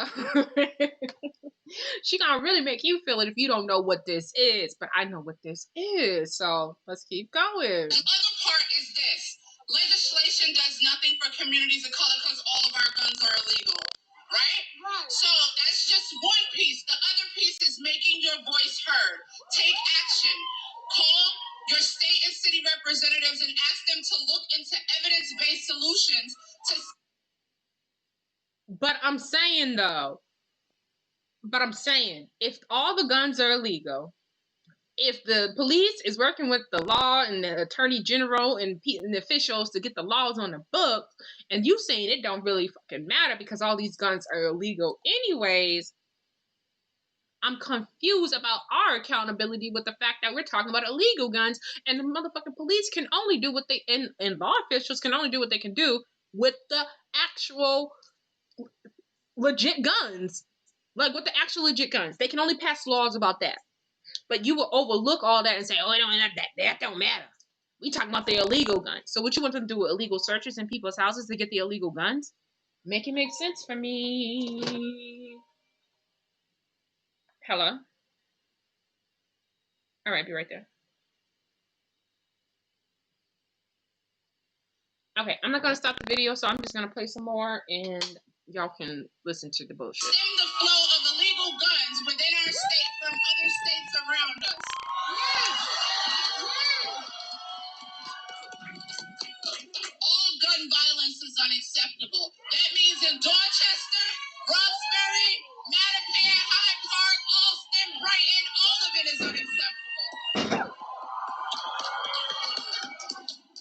she gonna really make you feel it if you don't know what this is. But I know what this is. So let's keep going. The other part is this. Legislation does nothing for communities of color because all of our guns are illegal, right? So that's just one piece. The other piece is making your voice heard. Take action. Call your state and city representatives and ask them to look into evidence-based solutions to... But I'm saying, if all the guns are illegal, if the police is working with the law and the attorney general and the officials to get the laws on the books, and you saying it don't really fucking matter because all these guns are illegal anyways, I'm confused about our accountability with the fact that we're talking about illegal guns, and the motherfucking police can only do what they and law officials can only do what they can do with the actual legit guns. Like with the actual legit guns. They can only pass laws about that. But you will overlook all that and say, oh, that don't matter. We talking about the illegal guns. So what you want them to do with illegal searches in people's houses to get the illegal guns? Make it make sense for me. Hello? All right, be right there. Okay, I'm not going to stop the video, so I'm just going to play some more, and y'all can listen to the bullshit. Stem the flow of illegal guns within our state from other states around us. All gun violence is unacceptable. That means in Dorchester, Roxbury, Mattapan, Hyde Park, Alston, Brighton, all of it is unacceptable.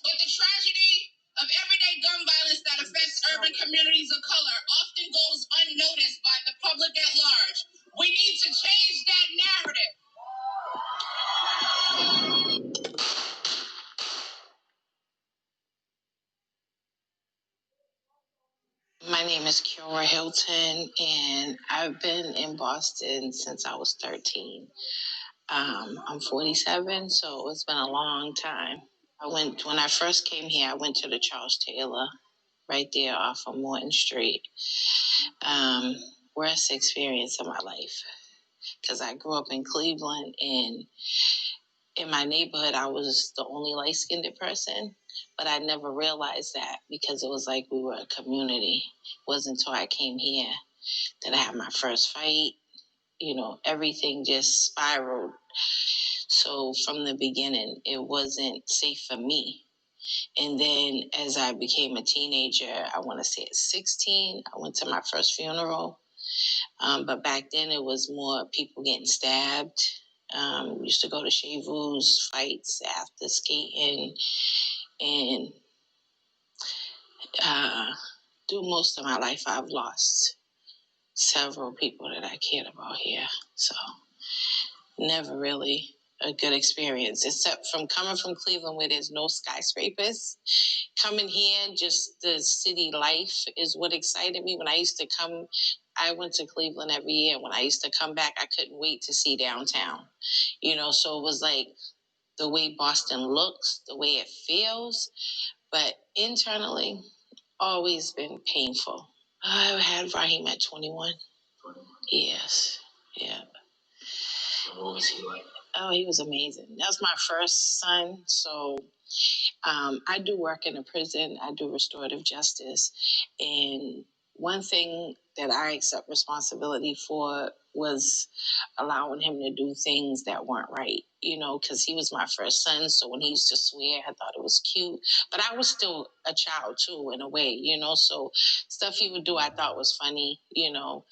But the tragedy of everyday gun violence that affects urban communities of color often goes unnoticed by the public at large. We need to change that narrative. My name is Kiora Hilton, and I've been in Boston since I was 13. I'm 47, so it's been a long time. When I first came here, I went to the Charles Taylor, right there off of Morton Street. Worst experience of my life, because I grew up in Cleveland, and in my neighborhood, I was the only light-skinned person, but I never realized that because it was like we were a community. It wasn't until I came here that I had my first fight. You know, everything just spiraled. So from the beginning, it wasn't safe for me. And then as I became a teenager, I want to say at 16, I went to my first funeral. But back then it was more people getting stabbed. We used to go to Chez Vu's fights after skating, and through most of my life, I've lost several people that I cared about here. So never really a good experience, except from coming from Cleveland where there's no skyscrapers. Coming here, just the city life is what excited me. When I used to come, I went to Cleveland every year. When I used to come back, I couldn't wait to see downtown. You know, so it was like the way Boston looks, the way it feels, but internally, always been painful. I had Raheem at 21. Yes, yeah. What was he like? Oh, he was amazing. That was my first son, so I do work in a prison. I do restorative justice, and one thing that I accept responsibility for was allowing him to do things that weren't right, you know, because he was my first son. So when he used to swear, I thought it was cute, but I was still a child too, in a way, you know, so stuff he would do I thought was funny, you know.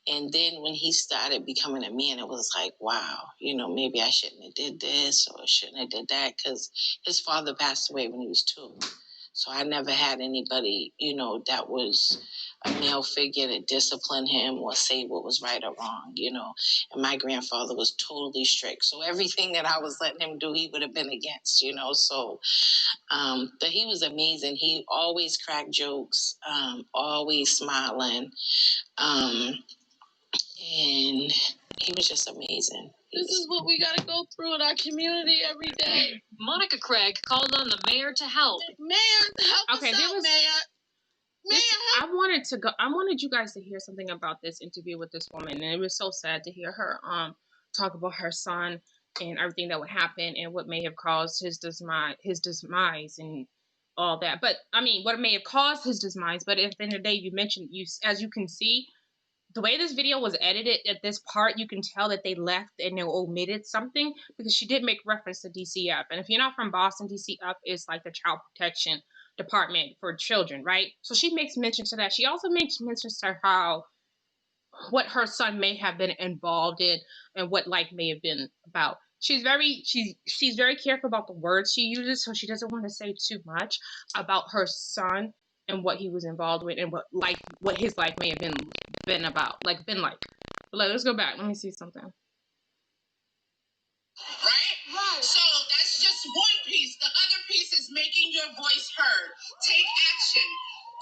And then when he started becoming a man, it was like, wow, you know, maybe I shouldn't have did this or shouldn't have did that, because his father passed away when he was 2. So I never had anybody, you know, that was a male figure to discipline him or say what was right or wrong, you know. And my grandfather was totally strict. So everything that I was letting him do, he would have been against, you know. So, but he was amazing. He always cracked jokes, always smiling. And he was just amazing. This is what we gotta go through in our community every day. Monica Craig called on the mayor to help. Mayor, help us out, Mayor. I wanted you guys to hear something about this interview with this woman, and it was so sad to hear her talk about her son and everything that would happen and what may have caused his demise and all that. But I mean, what may have caused his demise. But at the end of the day, you mentioned, as you can see, the way this video was edited at this part, you can tell that they left and they omitted something, because she did make reference to DCF. And if you're not from Boston, DCF is like the child protection department for children, right? So she makes mention to that. She also makes mention to how what her son may have been involved in and what life may have been about. She's very careful about the words she uses, so she doesn't want to say too much about her son and what he was involved with and what his life may have been about, like. But let's go back. Let me see something. Right? So that's just one piece. The other piece is making your voice heard. Take action.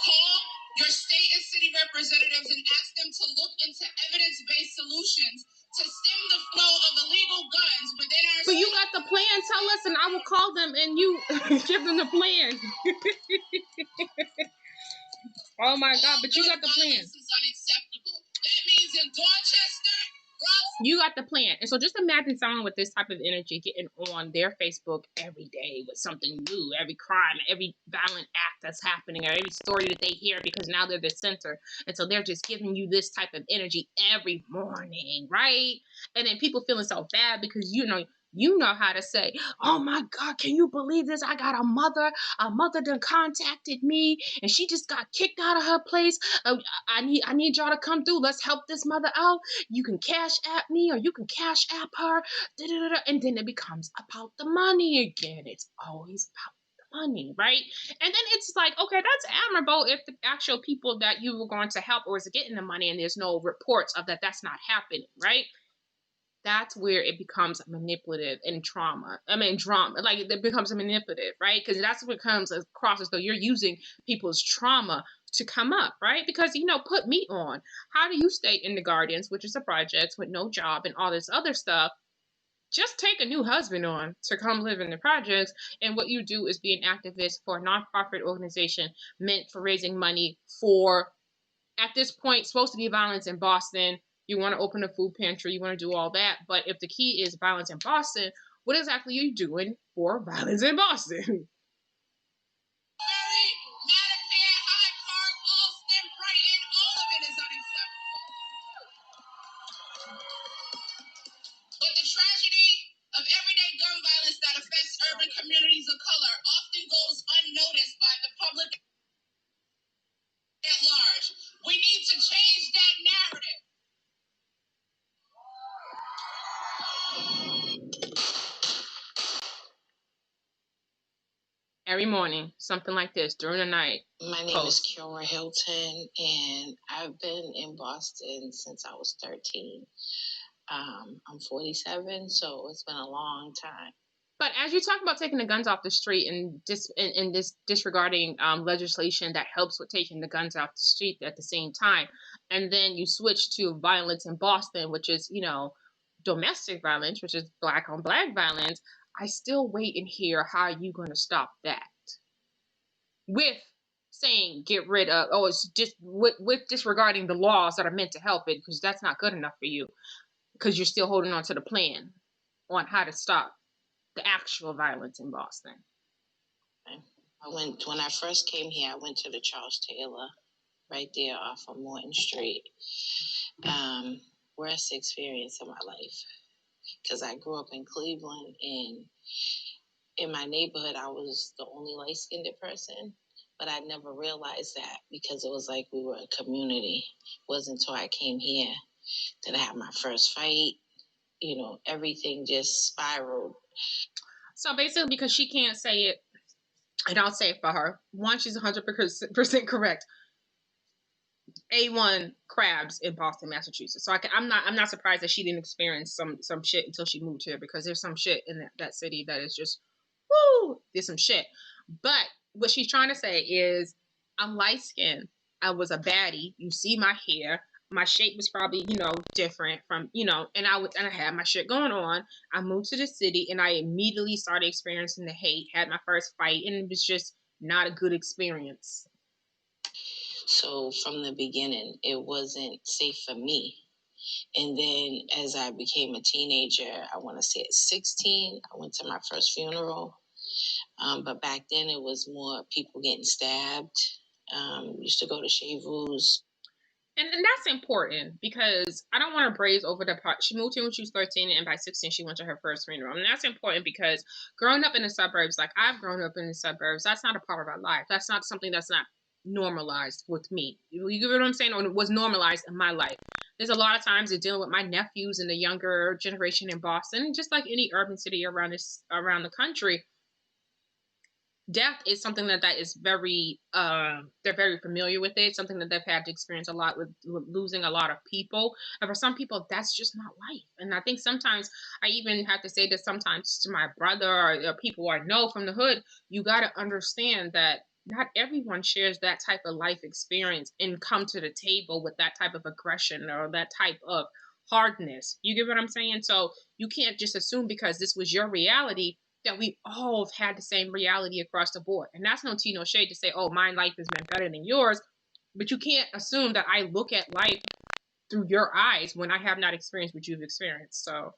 Call your state and city representatives and ask them to look into evidence-based solutions to stem the flow of illegal guns within our But you got the plan. Tell us, and I will call them, and you give them the plan. Oh my God! But you got the plan. This is unacceptable. That means in Dorchester, you got the plan. And so just imagine someone with this type of energy getting on their Facebook every day with something new, every crime, every violent act that's happening, or every story that they hear, because now they're the center. And so they're just giving you this type of energy every morning, right? And then people feeling so bad because you know how to say, oh my God, can you believe this? I got a mother done contacted me and she just got kicked out of her place. I need y'all to come through. Let's help this mother out. You can cash app me or you can cash app her. And then it becomes about the money again. It's always about the money, right? And then it's like, okay, that's admirable if the actual people that you were going to help or is getting the money and there's no reports of that's not happening, right? That's where it becomes manipulative and drama. Like it becomes manipulative, right? Because that's what comes across as though you're using people's trauma to come up, right? Because, put me on. How do you stay in the Guardians, which is a project with no job and all this other stuff? Just take a new husband on to come live in the projects. And what you do is be an activist for a nonprofit organization meant for raising money for, at this point, supposed to be violence in Boston. You want to open a food pantry, you want to do all that. But if the key is violence in Boston, what exactly are you doing for violence in Boston? But the tragedy of everyday gun violence that affects urban communities of color often goes unnoticed by the public at large. We need to change that narrative. Every morning, something like this during the night. My name is Kiora Hilton, and I've been in Boston since I was 13. I'm 47, so it's been a long time. But as you talk about taking the guns off the street and disregarding legislation that helps with taking the guns off the street at the same time, and then you switch to violence in Boston, which is, domestic violence, which is black on black violence, I still wait and hear how you're going to stop that. With saying get rid of, it's just with disregarding the laws that are meant to help it, because that's not good enough for you, because you're still holding on to the plan on how to stop the actual violence in Boston. When I first came here, I went to the Charles Taylor right there off of Morton Street. Worst experience of my life, because I grew up in Cleveland, and in my neighborhood, I was the only light-skinned person, but I never realized that because it was like we were a community. It wasn't until I came here that I had my first fight. Everything just spiraled. So basically, because she can't say it and I'll say it for her. One, she's 100% correct. A1 crabs in Boston, Massachusetts. So I'm not surprised that she didn't experience some shit until she moved here, because there's some shit in that city that is just, woo, there's some shit. But what she's trying to say is, I'm light skinned. I was a baddie. You see my hair. My shape was probably, different from, and I had my shit going on. I moved to the city and I immediately started experiencing the hate, had my first fight, and it was just not a good experience. So from the beginning, it wasn't safe for me. And then as I became a teenager, I want to say at 16, I went to my first funeral. But back then it was more people getting stabbed. Used to go to chez vous. And that's important, because I don't want to braze over the part. She moved here when she was 13, and by 16 she went to her first funeral. And that's important because growing up in the suburbs, like I've grown up in the suburbs, that's not a part of our life. That's not something that's not normalized with me. You get what I'm saying? Or it was normalized in my life. There's a lot of times to deal with my nephews and the younger generation in Boston, just like any urban city around the country. Death is something that is very, they're very familiar with it. Something that they've had to experience a lot with losing a lot of people. And for some people, that's just not life. And I think sometimes I even have to say this sometimes to my brother or people I know from the hood. You got to understand that not everyone shares that type of life experience and come to the table with that type of aggression or that type of hardness. You get what I'm saying? So you can't just assume because this was your reality that we all have had the same reality across the board. And that's no tea, no shade to say, oh, my life has been better than yours. But you can't assume that I look at life through your eyes when I have not experienced what you've experienced. So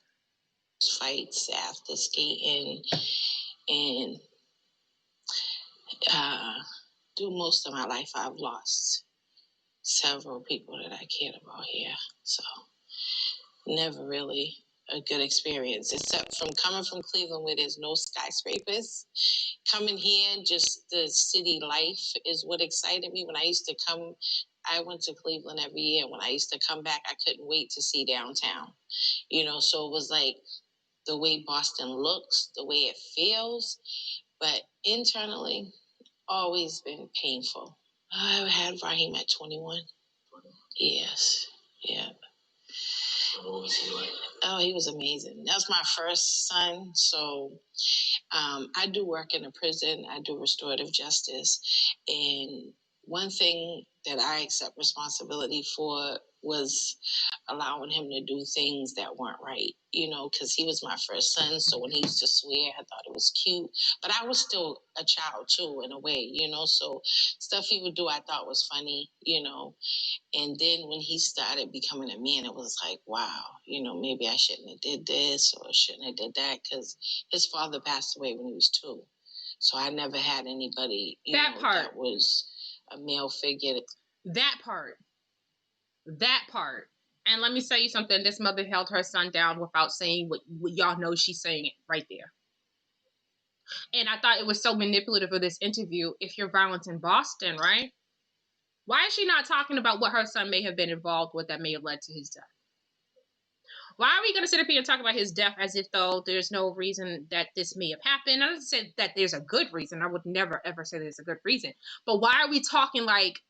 fights after skating and through most of my life, I've lost several people that I cared about here. So never really a good experience, except from coming from Cleveland where there's no skyscrapers. Coming here, just the city life is what excited me. When I used to come, I went to Cleveland every year. When I used to come back, I couldn't wait to see downtown. So it was like the way Boston looks, the way it feels, but internally, always been painful. I had Raheem at 21. Yes. Yeah. What was he like? Oh, he was amazing. That's my first son. So I do work in a prison. I do restorative justice. And one thing that I accept responsibility for was allowing him to do things that weren't right, because he was my first son. So when he used to swear, I thought it was cute. But I was still a child, too, in a way, so stuff he would do I thought was funny, And then when he started becoming a man, it was like, wow, maybe I shouldn't have did this or shouldn't have did that, because his father passed away when he was 2. So I never had anybody, that was a male figure. That part. And let me tell you something. This mother held her son down without saying what y'all know she's saying it right there. And I thought it was so manipulative of this interview. If you're violent in Boston, right? Why is she not talking about what her son may have been involved with that may have led to his death? Why are we going to sit up here and talk about his death as if though there's no reason that this may have happened? I don't say that there's a good reason. I would never, ever say there's a good reason. But why are we talking like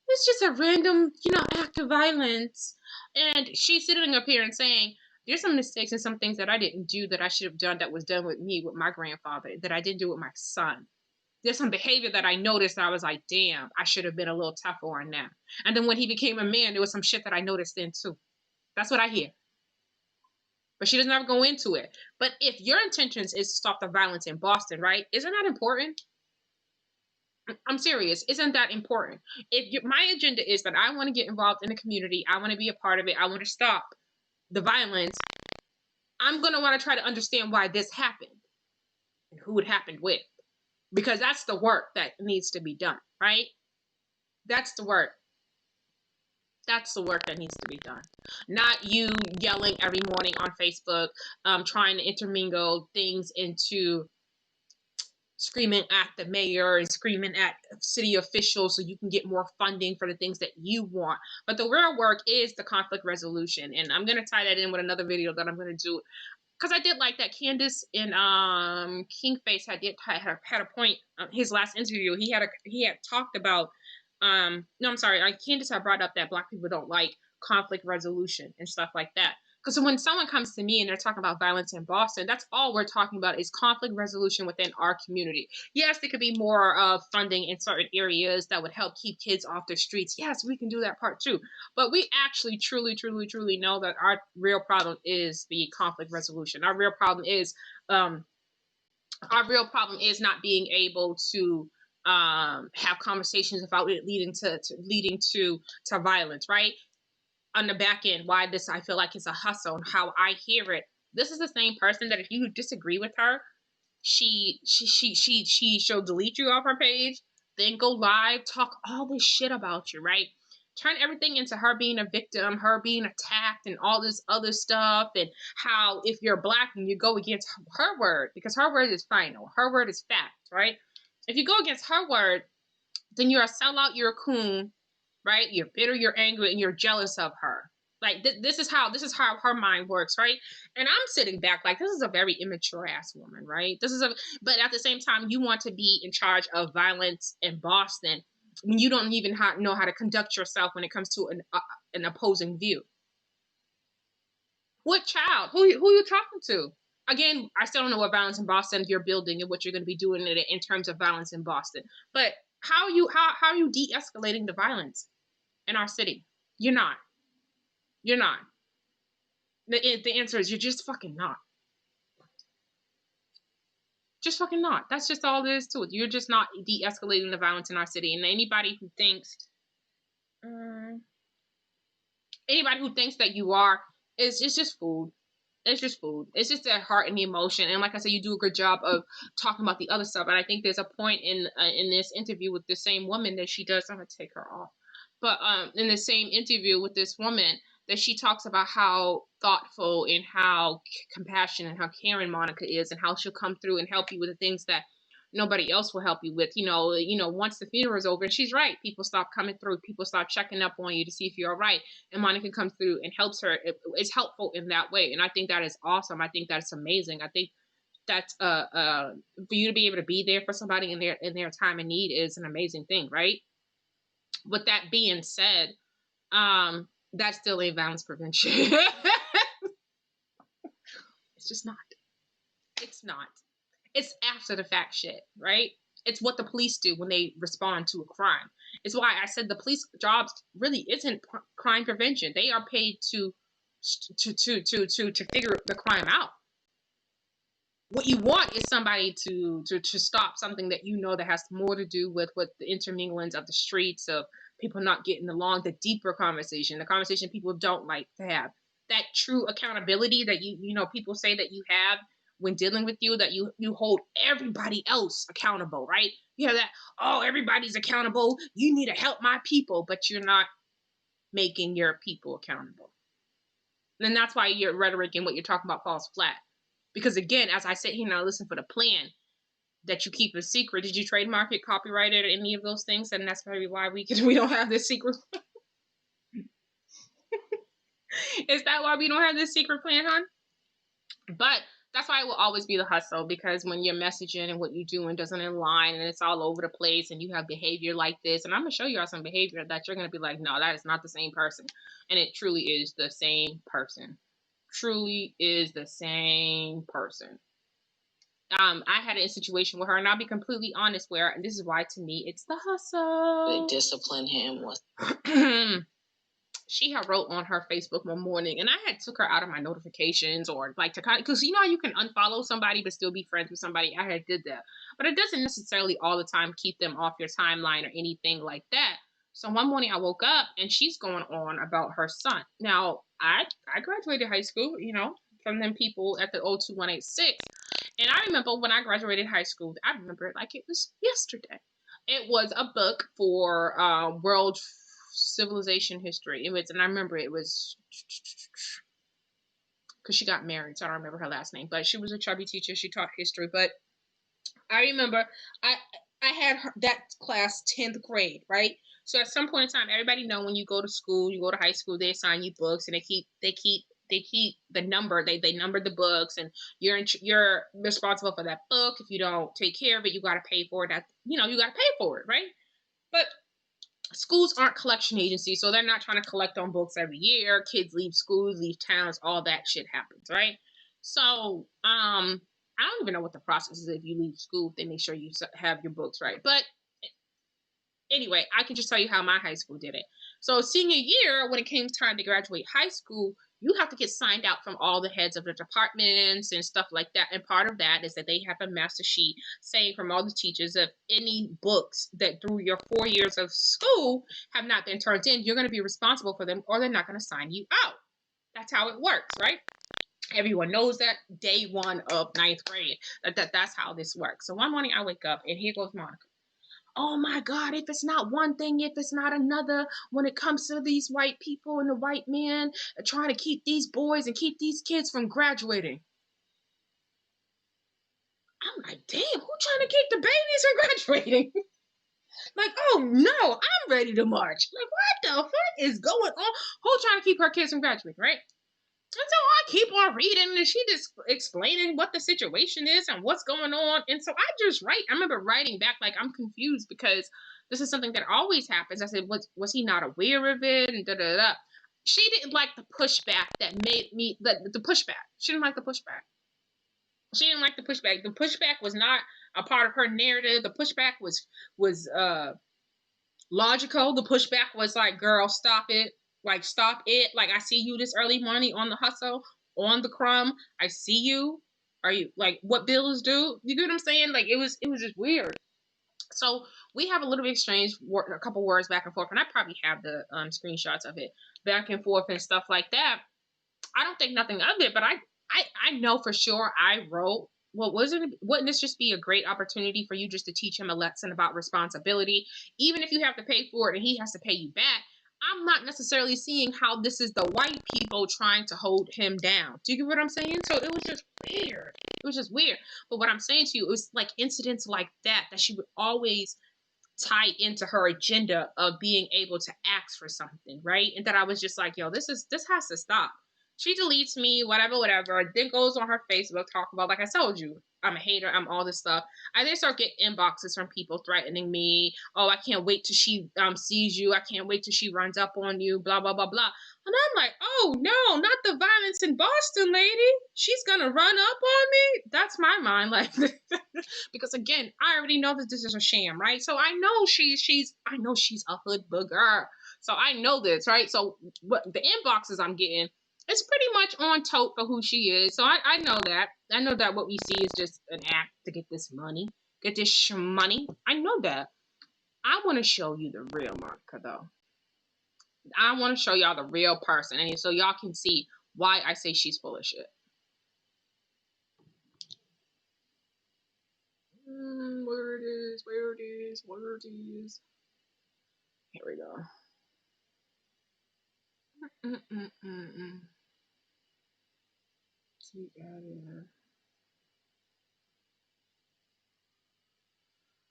it's just a random, act of violence? And she's sitting up here and saying, there's some mistakes and some things that I didn't do that I should have done that was done with me, with my grandfather, that I didn't do with my son. There's some behavior that I noticed that I was like, damn, I should have been a little tougher on that. And then when he became a man, there was some shit that I noticed then too. That's what I hear. But she doesn't ever go into it. But if your intentions is to stop the violence in Boston, right? Isn't that important? I'm serious. Isn't that important? My agenda is that I want to get involved in the community. I want to be a part of it. I want to stop the violence. I'm going to want to try to understand why this happened and who it happened with. Because that's the work that needs to be done, right? That's the work. That's the work that needs to be done. Not you yelling every morning on Facebook, trying to intermingle things into screaming at the mayor and screaming at city officials so you can get more funding for the things that you want. But the real work is the conflict resolution. And I'm going to tie that in with another video that I'm going to do. because I did like that Candace and Kingface had a point. His last interview, he had talked about no, I'm sorry, Candace had brought up that Black people don't like conflict resolution and stuff like that. Because when someone comes to me and they're talking about violence in Boston, that's all we're talking about is conflict resolution within our community. Yes, there could be more funding in certain areas that would help keep kids off the streets. Yes, we can do that part too. But we actually truly know that our real problem is the conflict resolution. Our real problem is not being able to have conversations without it leading to violence, right? On the back end, why this I feel like it's a hustle and how I hear it. This is the same person that if you disagree with her, she'll delete you off her page, then go live, talk all this shit about you, right? Turn everything into her being a victim, her being attacked, and all this other stuff, and how if you're Black and you go against her word, because her word is final, her word is fact, right? If you go against her word, then you're a sellout, you're a coon, right? You're bitter, you're angry, and you're jealous of her. Like this is how her mind works, right? And I'm sitting back like, this is a very immature ass woman, right? But at the same time, you want to be in charge of violence in Boston when you don't even know how to conduct yourself when it comes to an opposing view. What child? Who are you talking to? Again, I still don't know what violence in Boston you're building and what you're going to be doing in terms of violence in Boston. But how are you de-escalating the violence in our city? You're not. The answer is you're just fucking not. Just fucking not. That's just all there is to it. You're just not de-escalating the violence in our city. And anybody who thinks that you are, it's just food. It's just food. It's just the heart and the emotion. And like I said, you do a good job of talking about the other stuff. And I think there's a point in this interview with the same woman that she does. I'm gonna take her off. But in the same interview with this woman, that she talks about how thoughtful and how compassionate and how caring Monica is, and how she'll come through and help you with the things that nobody else will help you with. You know, once the funeral is over, and she's right, people stop coming through, people start checking up on you to see if you're all right, and Monica comes through and helps her. It's helpful in that way, and I think that is awesome. I think that's amazing. I think that's for you to be able to be there for somebody in their time of need is an amazing thing, right? With that being said, that's still ain't violence prevention. It's just not. It's not. It's after the fact shit, right? It's what the police do when they respond to a crime. It's why I said the police jobs really isn't crime prevention. They are paid to figure the crime out. What you want is somebody to stop something that you know that has more to do with what the interminglings of the streets, of people not getting along, the deeper conversation, the conversation people don't like to have. That true accountability that you know people say that you have when dealing with you, that you hold everybody else accountable, right? You have that, oh, everybody's accountable, you need to help my people, but you're not making your people accountable. And that's why your rhetoric and what you're talking about falls flat. Because again, as I sit here and I listen for the plan that you keep a secret, did you trademark it, copyright it, or any of those things? And that's maybe why we don't have this secret. Is that why we don't have this secret plan, hon? But that's why it will always be the hustle, because when your messaging and what you doing doesn't align and it's all over the place and you have behavior like this, and I'm going to show you some behavior that you're going to be like, no, that is not the same person. And it truly is the same person. Truly is the same person. I had a situation with her, and I'll be completely honest, where, and this is why to me it's the hustle. They discipline him. She had wrote on her Facebook one morning, and I had took her out of my notifications, or like to kind of, because you know how you can unfollow somebody but still be friends with somebody. I had did that, but it doesn't necessarily all the time keep them off your timeline or anything like that. So one morning I woke up and she's going on about her son. Now I graduated high school, you know, from them people at the 02186. And I remember when I graduated high school, I remember it like it was yesterday. It was a book for world civilization history. And I remember it was because she got married, so I don't remember her last name. But she was a chubby teacher. She taught history. But I remember I had that class 10th grade, right? So at some point in time, everybody know when you go to school, you go to high school, they assign you books, and they they keep the number. They number the books, and you're responsible for that book. If you don't take care of it, you got to pay for it. You got to pay for it, right? But schools aren't collection agencies, so they're not trying to collect on books every year. Kids leave schools, leave towns, all that shit happens, right? So, I don't even know what the process is if you leave school, if they make sure you have your books right. But anyway, I can just tell you how my high school did it. So senior year, when it came time to graduate high school, you have to get signed out from all the heads of the departments and stuff like that. And part of that is that they have a master sheet saying from all the teachers of any books that through your 4 years of school have not been turned in, you're going to be responsible for them or they're not going to sign you out. That's how it works, right? Everyone knows that day one of 9th grade. That's how this works. So one morning I wake up and here goes Monica. Oh my God, if it's not one thing, if it's not another, when it comes to these white people and the white men trying to keep these boys and keep these kids from graduating. I'm like, damn, who trying to keep the babies from graduating? Like, oh no, I'm ready to march. Like, what the fuck is going on? Who trying to keep her kids from graduating, right? And so I keep on reading and she just explaining what the situation is and what's going on. And so I just write. I remember writing back like I'm confused because this is something that always happens. I said, was he not aware of it? And da da da. She didn't like the pushback that made me the pushback. She didn't like the pushback. She didn't like the pushback. The pushback was not a part of her narrative. The pushback was logical. The pushback was like, girl, stop it. Like, stop it. Like, I see you this early morning on the hustle, on the crumb. I see you. Are you, like, what bills do? You get what I'm saying? Like, it was just weird. So we have a little bit exchange, a couple words back and forth, and I probably have the screenshots of it back and forth and stuff like that. I don't think nothing of it, but I know for sure I wrote, well, wouldn't this just be a great opportunity for you just to teach him a lesson about responsibility? Even if you have to pay for it and he has to pay you back, I'm not necessarily seeing how this is the white people trying to hold him down. Do you get what I'm saying? So it was just weird. It was just weird. But what I'm saying to you, it was like incidents like that she would always tie into her agenda of being able to ask for something, right? And that I was just like, yo, this has to stop. She deletes me, whatever, then goes on her Facebook, talk about, like I told you, I'm a hater, I'm all this stuff. I then start getting inboxes from people threatening me. Oh, I can't wait till she sees you. I can't wait till she runs up on you, blah, blah, blah, blah. And I'm like, oh, no, not the violence in Boston, lady. She's going to run up on me? That's my mind. Like, because, again, I already know that this is a sham, right? So I know she's a hood booger. So I know this, right? So what the inboxes I'm getting, it's pretty much on tote for who she is. So I know that. I know that what we see is just an act to get this money. Get this money. I know that. I want to show you the real Monica, though. I want to show y'all the real person. And so y'all can see why I say she's full of shit. Where it is. Here we go.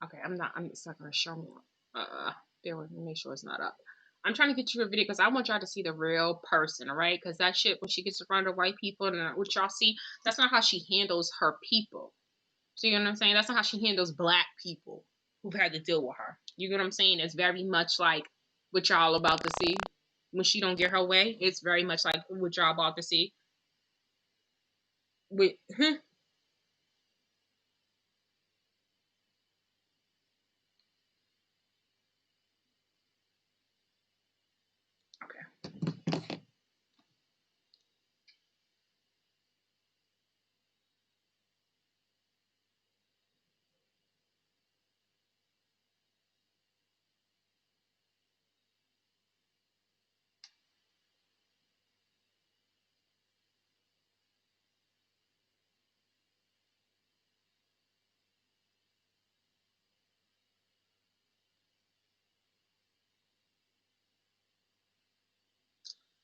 Okay, it's not going to show me. Bear with me, make sure it's not up. I'm trying to get you a video because I want y'all to see the real person, all right? Because that shit, when she gets around the white people and what y'all see, that's not how she handles her people. So you know what I'm saying? That's not how she handles black people who've had to deal with her. You know what I'm saying? It's very much like what y'all about to see. When she don't get her way, it's very much like what y'all about to see. Okay.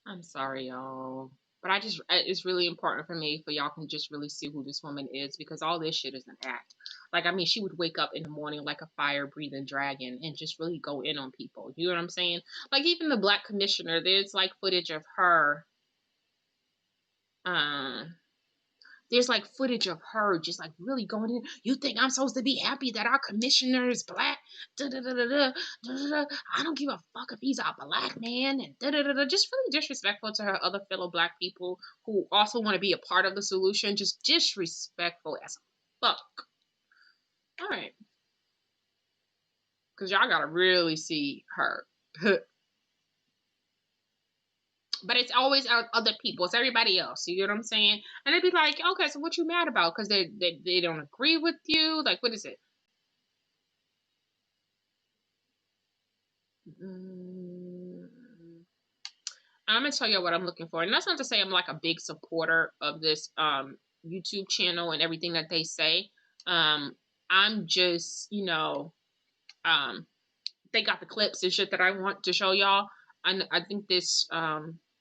I'm sorry, y'all. But it's really important for me for y'all can just really see who this woman is because all this shit is an act. Like, I mean, she would wake up in the morning like a fire-breathing dragon and just really go in on people. You know what I'm saying? Like, even the black commissioner, there's like footage of her There's like footage of her just like really going in. You think I'm supposed to be happy that our commissioner is black? Da, da, da, da, da, da, da, da. I don't give a fuck if he's a black man. And da, da, da, da. Just really disrespectful to her other fellow black people who also want to be a part of the solution. Just disrespectful as fuck. All right. Because y'all got to really see her. But it's always other people. It's everybody else. You get what I'm saying? And they'd be like, okay, so what you mad about? Because they don't agree with you? Like, what is it? I'm going to tell you what I'm looking for. And that's not to say I'm like a big supporter of this YouTube channel and everything that they say. I'm just, you know, they got the clips and shit that I want to show y'all. I think this,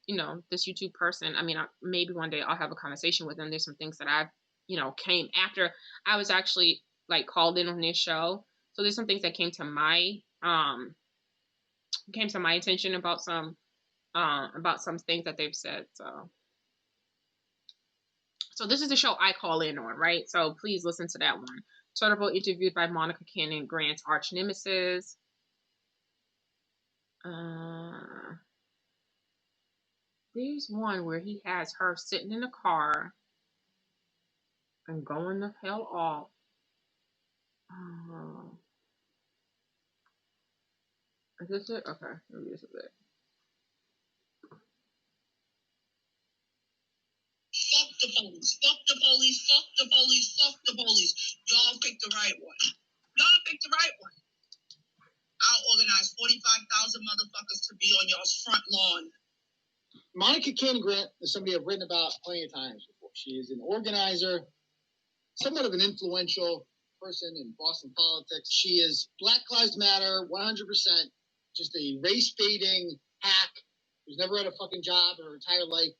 you know, this YouTube person, I mean, maybe one day I'll have a conversation with them. There's some things that I've, you know, came after I was actually like called in on this show. So there's some things that came to my attention about some things that they've said. So this is the show I call in on, right? So please listen to that one. Turtle interviewed by Monica Cannon, Grant's arch nemesis. There's one where he has her sitting in the car and going the hell off. Is this it? Okay, maybe this is it. Fuck the police. Fuck the police. Fuck the police. Fuck the police. Y'all picked the right one. Y'all picked the right one. I'll organize 45,000 motherfuckers to be on y'all's front lawn. Monica Cannon Grant is somebody I've written about plenty of times before. She is an organizer, somewhat of an influential person in Boston politics. She is Black Lives Matter, 100%, just a race-baiting hack who's never had a fucking job in her entire life.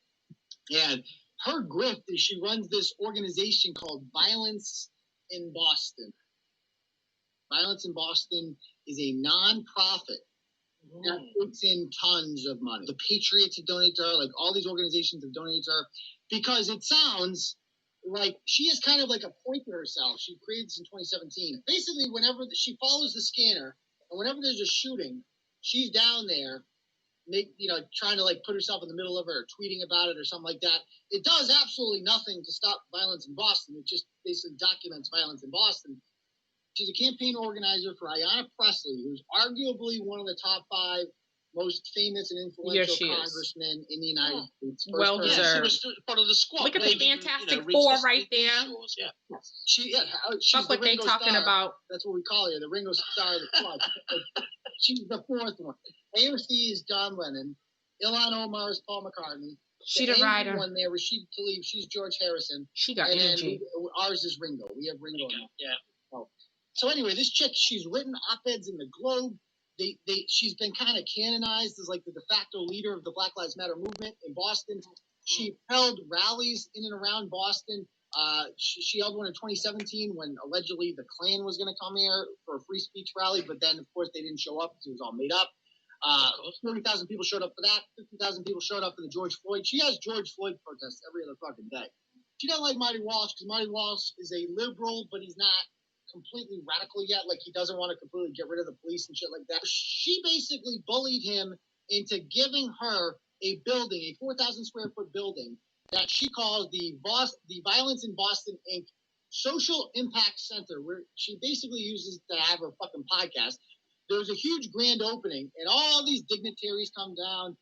And her grift is she runs this organization called Violence in Boston. Violence in Boston is a non-profit that puts in tons of money. The Patriots have donated to her, like all these organizations have donated to her, because it sounds like she has kind of like appointed herself. She created this in 2017. Basically, whenever she follows the scanner, and whenever there's a shooting, she's down there, trying to like put herself in the middle of it or tweeting about it or something like that. It does absolutely nothing to stop violence in Boston. It just basically documents violence in Boston. She's a campaign organizer for Ayanna Pressley, who's arguably one of the top 5 most famous and influential congressmen in the United States. Well deserved. She was part of the squad. Look at the Fantastic Four right there. Yeah. She's Fuck what they talking about. That's what we call her, the Ringo Starr of the club. She's the 4th one. AOC is John Lennon. Ilhan Omar is Paul McCartney. She the writer. One there, Rashid Tlaib, she's George Harrison. She got energy. Ours is Ringo. We have Ringo now. Yeah. Oh. So anyway, this chick, she's written op-eds in the Globe. She's been kind of canonized as like the de facto leader of the Black Lives Matter movement in Boston. She held rallies in and around Boston. She held one in 2017 when allegedly the Klan was going to come here for a free speech rally, but then of course they didn't show up because it was all made up. 40,000 people showed up for that. 50,000 people showed up for the George Floyd. She has George Floyd protests every other fucking day. She doesn't like Marty Walsh because Marty Walsh is a liberal, but he's not completely radical yet. Like he doesn't want to completely get rid of the police and shit like that. She basically bullied him into giving her a building, a 4,000 square foot building that she calls the Violence in Boston Inc. Social Impact Center, where she basically uses to have her fucking podcast. There was a huge grand opening, and all these dignitaries come down,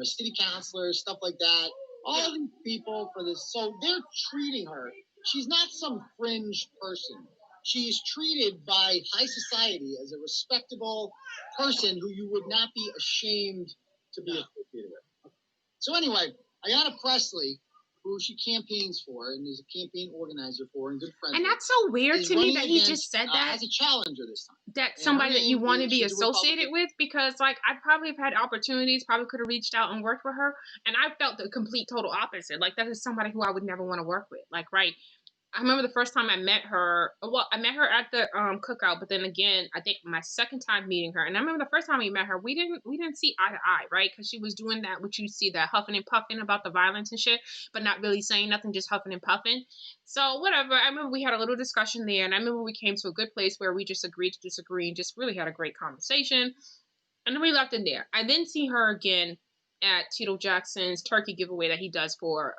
city councilors, stuff like that. All these people for this. So they're treating her. She's not some fringe person. She's treated by high society as a respectable person who you would not be ashamed to be associated with. So anyway, Ayanna Pressley, who she campaigns for and is a campaign organizer for and good friend. And that's so weird to me that he just said that. As a challenger this time. That somebody that you want to be associated with, because like I probably have had opportunities, probably could have reached out and worked with her, and I felt the complete total opposite. Like that is somebody who I would never want to work with. Like, right. I remember the first time I met her. Well, I met her at the cookout, but then again, I think my second time meeting her, and I remember the first time we met her, we didn't see eye to eye, right? Because she was doing that, what you see, that huffing and puffing about the violence and shit, but not really saying nothing, just huffing and puffing. So whatever. I remember we had a little discussion there, and I remember we came to a good place where we just agreed to disagree and just really had a great conversation, and then we left it there. I then see her again at Tito Jackson's turkey giveaway that he does for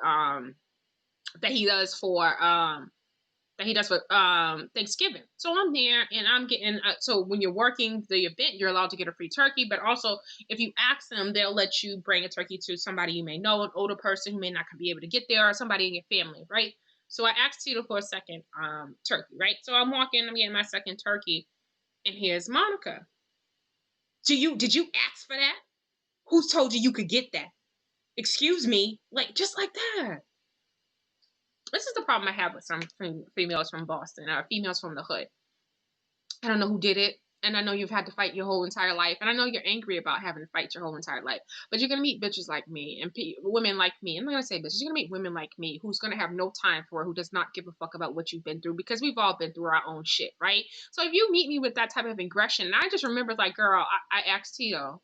Thanksgiving. So I'm there and I'm getting so when you're working the event, you're allowed to get a free turkey, but also if you ask them, they'll let you bring a turkey to somebody you may know, an older person who may not be able to get there, or somebody in your family, right? So I asked Tito for a second turkey, right? So I'm walking, I'm getting my second turkey, and here's Monica. Did you ask for that? Who told you could get that? Excuse me, like just like that. This is the problem I have with some females from Boston, females from the hood. I don't know who did it, and I know you've had to fight your whole entire life, and I know you're angry about having to fight your whole entire life, but you're going to meet bitches like me and women like me. I'm not going to say bitches. You're going to meet women like me who's going to have no time for her, who does not give a fuck about what you've been through, because we've all been through our own shit, right? So if you meet me with that type of aggression, and I just remember, like, girl, I asked Tito,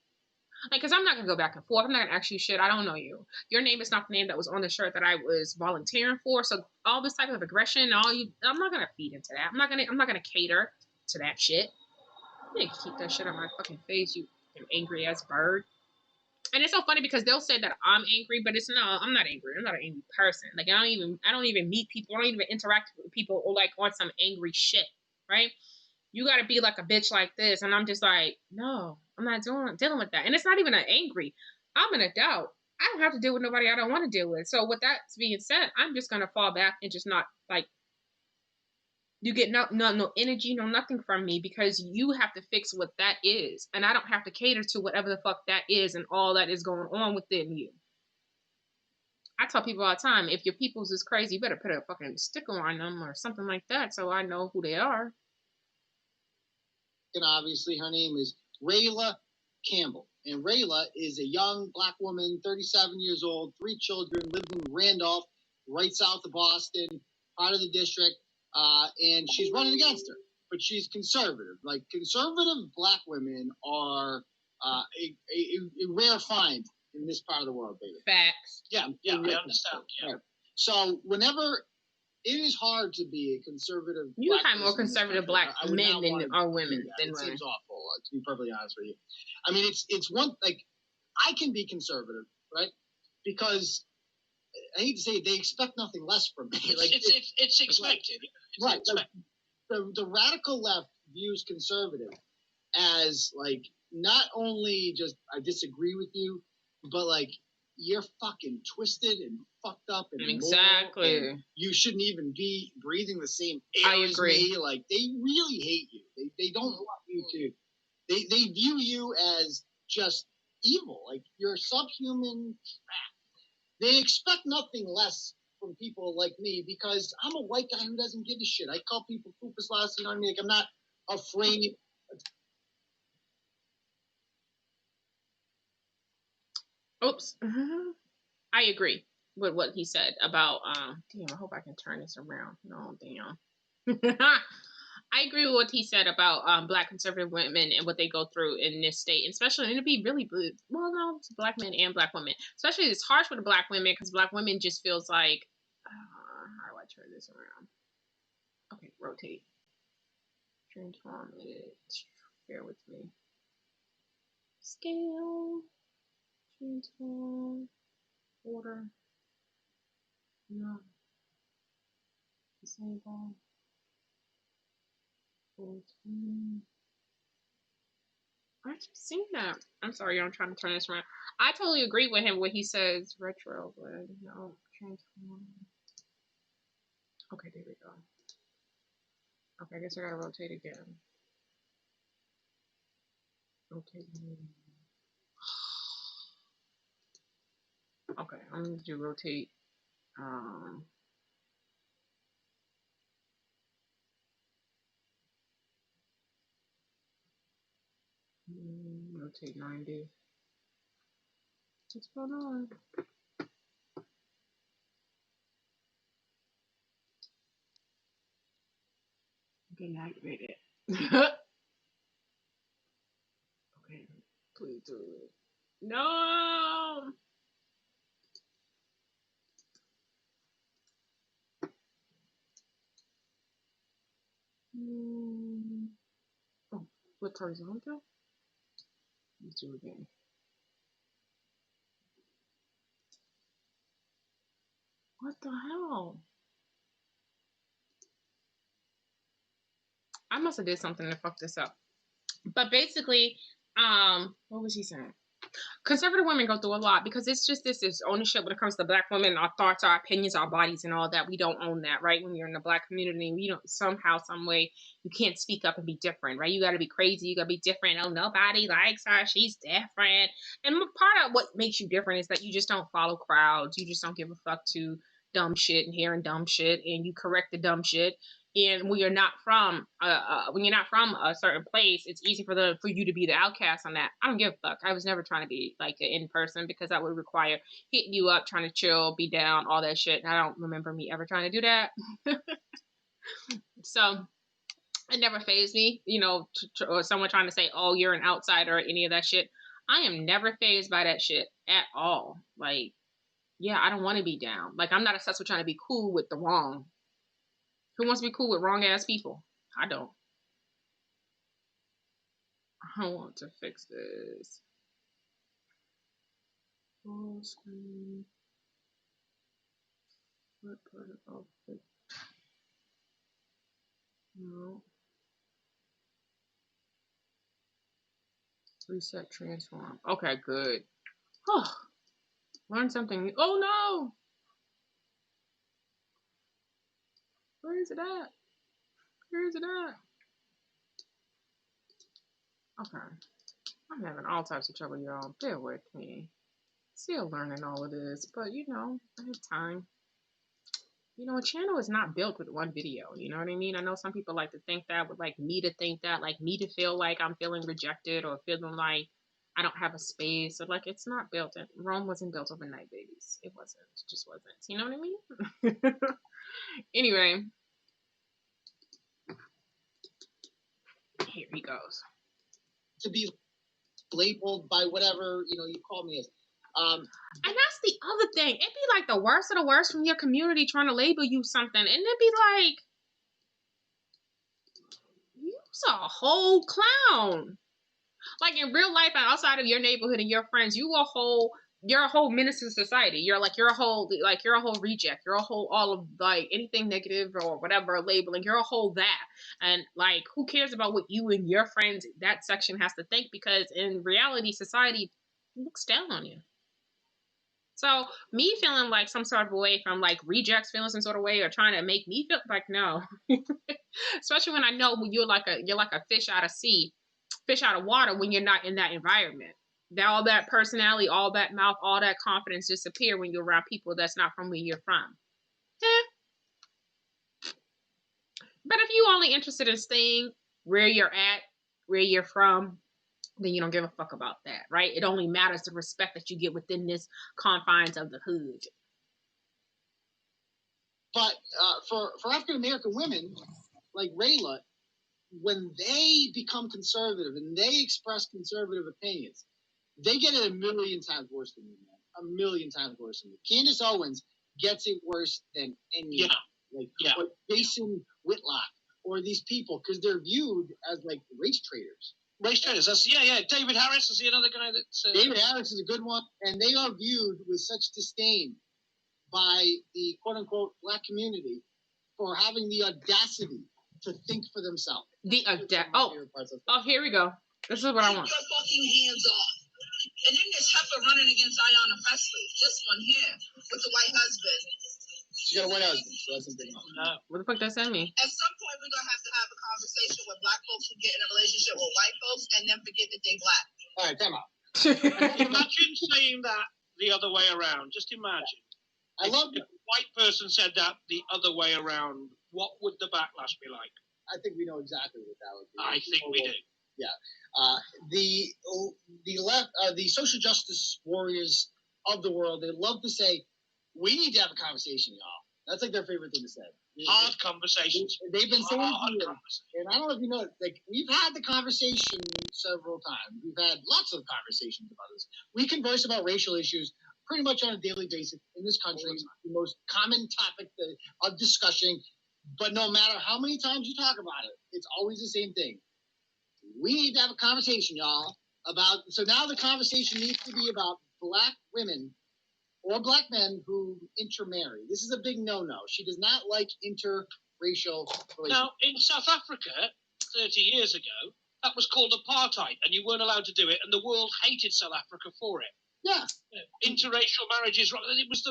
like, because I'm not going to go back and forth. I'm not going to ask you shit. I don't know you. Your name is not the name that was on the shirt that I was volunteering for. So all this type of aggression, I'm not going to feed into that. I'm not going to cater to that shit. You need to keep that shit on my fucking face, you angry ass bird. And it's so funny because they'll say that I'm angry, but I'm not angry. I'm not an angry person. Like, I don't even meet people. I don't even interact with people or like on some angry shit, right? You got to be like a bitch like this. And I'm just like, no, I'm not dealing with that. And it's not even an angry. I'm an adult. I don't have to deal with nobody I don't want to deal with. So with that being said, I'm just going to fall back and just not, like, you get no energy, no nothing from me, because you have to fix what that is. And I don't have to cater to whatever the fuck that is and all that is going on within you. I tell people all the time, if your people's is crazy, you better put a fucking sticker on them or something like that so I know who they are. And obviously her name is Rayla Campbell. And Rayla is a young black woman, 37 years old, 3 children, lived in Randolph, right south of Boston, part of the district, and she's running against her. But she's conservative. Like, conservative black women are a rare find in this part of the world, baby. Facts. Yeah, I understand. Yeah. Right. So whenever... It is hard to be a conservative. You find more conservative black men than are women. It seems awful, to be perfectly honest with you. I mean, it's one, like, I can be conservative, right? Because I hate to say it, they expect nothing less from me. Like, it's expected, right? Like, the radical left views conservative as, like, not only just I disagree with you, but like, you're fucking twisted and fucked up and exactly. And you shouldn't even be breathing the same air as me. Like, they really hate you. They don't want you to. They view you as just evil. Like, you're subhuman. They expect nothing less from people like me because I'm a white guy who doesn't give a shit. I call people poopas last. You know what I mean? Like, I'm not afraid. Oops. I agree with what he said about damn, I hope I can turn this around. No, damn. I agree with what he said about black conservative women and what they go through in this state, especially, and it'd be really well, no, it's black men and black women. Especially it's harsh with the black women because black women just feels like how do I turn this around? Okay, rotate. Transform it. Bear with me. Scale. Transform. Order. No. Disable. 14. I just seen that. I'm sorry, I'm trying to turn this around. I totally agree with him when he says retro, but no, transform. Okay, there we go. Okay, I guess I gotta rotate again. Rotate. Okay, I'm gonna do rotate. Rotate 90. What's going on? Getting activated. Okay, please do it. No. Oh, what turns on though? Let's do it again. What the hell? I must have did something to fuck this up. But basically, what was he saying? Conservative women go through a lot because it's just this ownership when it comes to Black women, our thoughts, our opinions, our bodies, and all that. We don't own that, right? When you're in the Black community, we don't somehow, some way, you can't speak up and be different, right? You got to be crazy. You got to be different. Oh, nobody likes her. She's different. And part of what makes you different is that you just don't follow crowds. You just don't give a fuck to dumb shit and hearing dumb shit, and you correct the dumb shit. And when you're not from a certain place, it's easy for you to be the outcast on that. I don't give a fuck. I was never trying to be like an in person because that would require hitting you up, trying to chill, be down, all that shit. And I don't remember me ever trying to do that. So it never fazed me, or someone trying to say, "Oh, you're an outsider," or any of that shit. I am never fazed by that shit at all. Like, yeah, I don't want to be down. Like, I'm not obsessed with trying to be cool with the wrong. Who wants to be cool with wrong ass people? I don't. I want to fix this. Full screen. What part of it? No. Reset, transform. Okay, good. Oh, learn something new. Oh no! Where is it at? Where is it at? Okay. I'm having all types of trouble, y'all. Bear with me. Still learning all of this, but I have time. A channel is not built with one video. You know what I mean? I know some people like to think that, would like me to think that, like me to feel like I'm feeling rejected or feeling like I don't have a space. Or like it's not built. Rome wasn't built overnight, babies. It wasn't. It just wasn't. You know what I mean? Anyway. Here he goes. To be labeled by whatever, you call me as. And that's the other thing. It'd be like the worst of the worst from your community trying to label you something. And it'd be like, you's a whole clown. Like in real life and outside of your neighborhood and your friends, you're a whole menace to society. You're a whole reject. You're a whole, all of like anything negative or whatever labeling. You're a whole that. And like, who cares about what you and your friends, that section has to think, because in reality, society looks down on you. So me feeling like some sort of way from like rejects feeling some sort of way or trying to make me feel like, no. Especially when I know when you're like a fish out of sea, fish out of water when you're not in that environment. All that personality, all that mouth, all that confidence disappear when you're around people that's not from where you're from. But if you're only interested in staying where you're at, where you're from, then you don't give a fuck about that, right? It only matters the respect that you get within this confines of the hood. But for African American women like Rayla, when they become conservative and they express conservative opinions, they get it a million times worse than me, man. A million times worse than me. Candace Owens gets it worse than anyone. Or Jason Whitlock or these people, because they're viewed as like race traitors. Race traitors. That's David Harris is the other guy that's. David Harris is a good one, and they are viewed with such disdain by the quote unquote Black community for having the audacity to think for themselves. Oh, here we go. This is what I want. Get your fucking hands off. And then there's Heifer running against Ayanna Pressley. This one here with the white husband. She got a white husband, so that's something else. What the fuck does that mean? At some point, we're going to have a conversation with Black folks who get in a relationship with white folks and then forget that they Black. All right, time out. Imagine saying that the other way around. Just imagine. I love if a white person said that the other way around. What would the backlash be like? I think we know exactly what that would be. I think we do. Yeah. The left, the social justice warriors of the world, they love to say, we need to have a conversation, y'all. That's like their favorite thing to say. Hard conversations. They've been saying to you, and I don't know if you know, like, we've had the conversation several times. We've had lots of conversations about this. We converse about racial issues pretty much on a daily basis in this country. The most common topic of discussion. But no matter how many times you talk about it, it's always the same thing. We need to have a conversation, y'all, about. So now the conversation needs to be about black women or black men who intermarry. This is a big no-no. She does not like interracial relationships. Now, in South Africa, 30 years ago, that was called apartheid, and you weren't allowed to do it, and the world hated South Africa for it. Yeah. Interracial marriages, it was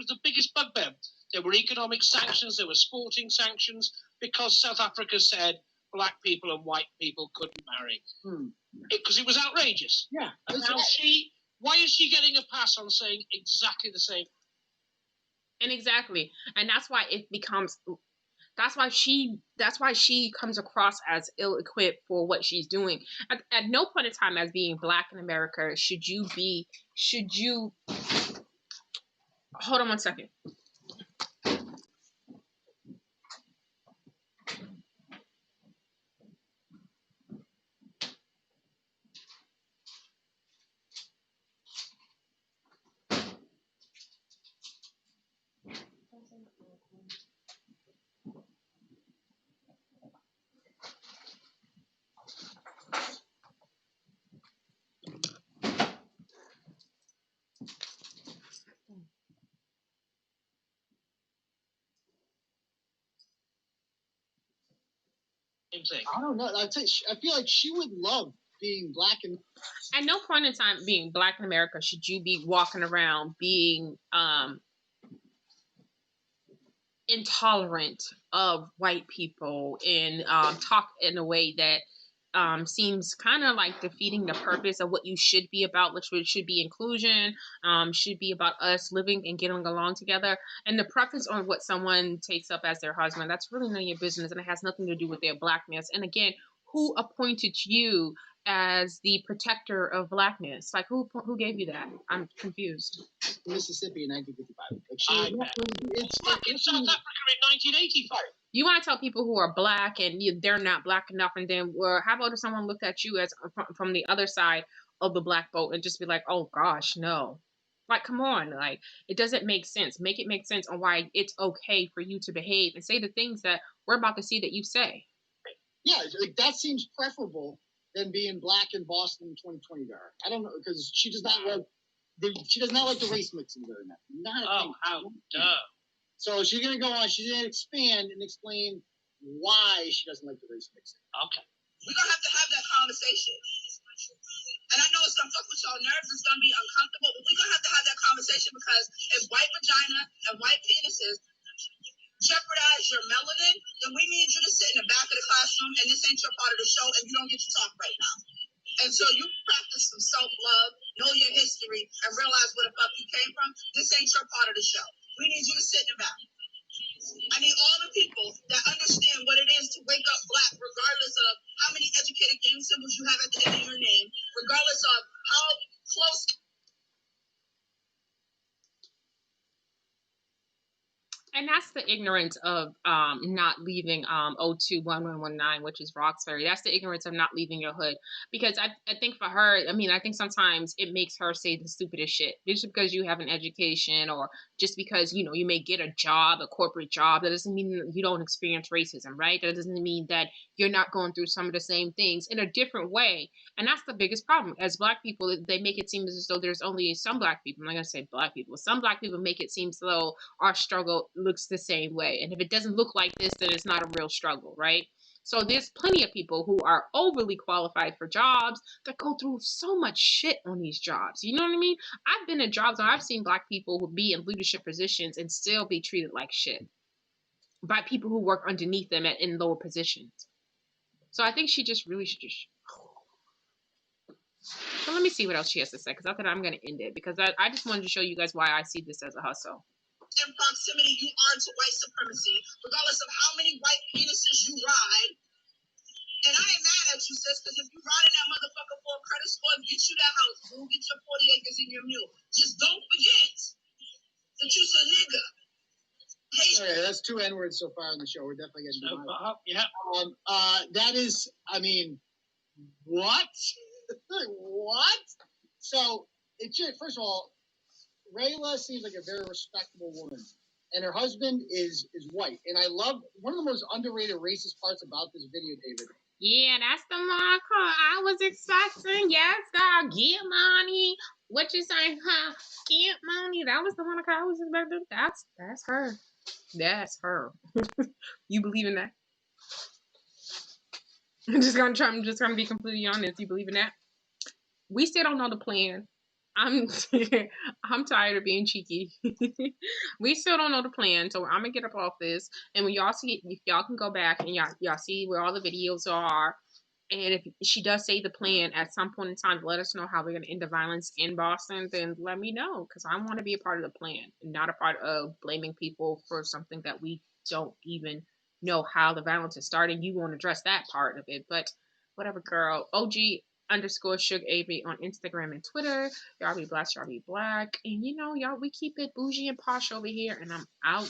the biggest bugbear. There were economic sanctions, there were sporting sanctions, because South Africa said black people and white people couldn't marry. Because it was outrageous. Yeah. And now why is she getting a pass on saying exactly the same? And exactly. And that's why it becomes, that's why she comes across as ill-equipped for what she's doing. At no point in time as being black in America should you, hold on one second. Thing. I don't know. I feel like she would love being black. And at no point in time being black in America should you be walking around being intolerant of white people and talk in a way that seems kind of like defeating the purpose of what you should be about, which should be inclusion, should be about us living and getting along together. And the preference on what someone takes up as their husband, that's really none of your business, and it has nothing to do with their blackness. And again, who appointed you as the protector of blackness? Like, who gave you that? I'm confused. Mississippi in 1955. It's back in South Africa in 1985. You want to tell people who are black and they're not black enough, and then how about if someone looked at you as from the other side of the black boat and just be like, oh gosh, no. Like, come on, like, it doesn't make sense. Make it make sense on why it's okay for you to behave and say the things that we're about to see that you say. Yeah, like, that seems preferable than being black in Boston in 2020 to her. I don't know, because she does not like the race mixing very much. How dare. So she's going to go on. She's going to expand and explain why she doesn't like the race mixing. Okay. We're going to have that conversation. And I know it's going to fuck with y'all nerves. It's going to be uncomfortable. But we're going to have that conversation, because if white vagina and white penises jeopardize your melanin, then we need you to sit in the back of the classroom, and this ain't your part of the show, and you don't get to talk right now. Until you practice some self-love, know your history, and realize where the fuck you came from, this ain't your part of the show. We need you to sit in the back. I need all the people that understand what it is to wake up black, regardless of how many educated gang symbols you have at the end of your name, regardless of how close. And that's the ignorance of not leaving 021119, which is Roxbury. That's the ignorance of not leaving your hood. Because I think for her, I mean, I think sometimes it makes her say the stupidest shit. Just because you have an education, or just because, you know, you may get a job, a corporate job, that doesn't mean you don't experience racism, right? That doesn't mean that you're not going through some of the same things in a different way. And that's the biggest problem. As black people, they make it seem as though there's only some black people. I'm not going to say black people. Some black people make it seem as though our struggle looks the same way. And if it doesn't look like this, then it's not a real struggle, right? So there's plenty of people who are overly qualified for jobs that go through so much shit on these jobs. You know what I mean? I've been in jobs where I've seen black people who be in leadership positions and still be treated like shit by people who work underneath them in lower positions. So I think she just really should just... So let me see what else she has to say, because I thought I'm going to end it, because I just wanted to show you guys why I see this as a hustle. In proximity you are to white supremacy, regardless of how many white penises you ride. And I ain't mad at you, sis, because if you riding that motherfucker for a credit score, get you that house, boo. Get your 40 acres in your mule. Just don't forget that you's a nigga. Okay, us 2 N-words so far in the show. We're definitely getting yeah. That is, I mean, what? What? So, first of all, Rayla seems like a very respectable woman. And her husband is white. And I love, one of the most underrated racist parts about this video, David. Yeah, that's the marker I was expecting. Yes, God, get money. What you saying, huh? Get money. That was the one I was expecting. That's her. That's her. You believe in that? I'm just gonna be completely honest. You believe in that? We still don't know the plan. I'm tired of being cheeky. We still don't know the plan, so I'm gonna get up off this. And when y'all see, if y'all can go back and y'all see where all the videos are, and if she does say the plan at some point in time, let us know how we're gonna end the violence in Boston. Then let me know, because I want to be a part of the plan, and not a part of blaming people for something that we don't even know how the violence is started. You won't address that part of it, but whatever, girl. OG_Suge Avery on Instagram and Twitter. Y'all be blessed, y'all be black. And y'all, we keep it bougie and posh over here, and I'm out.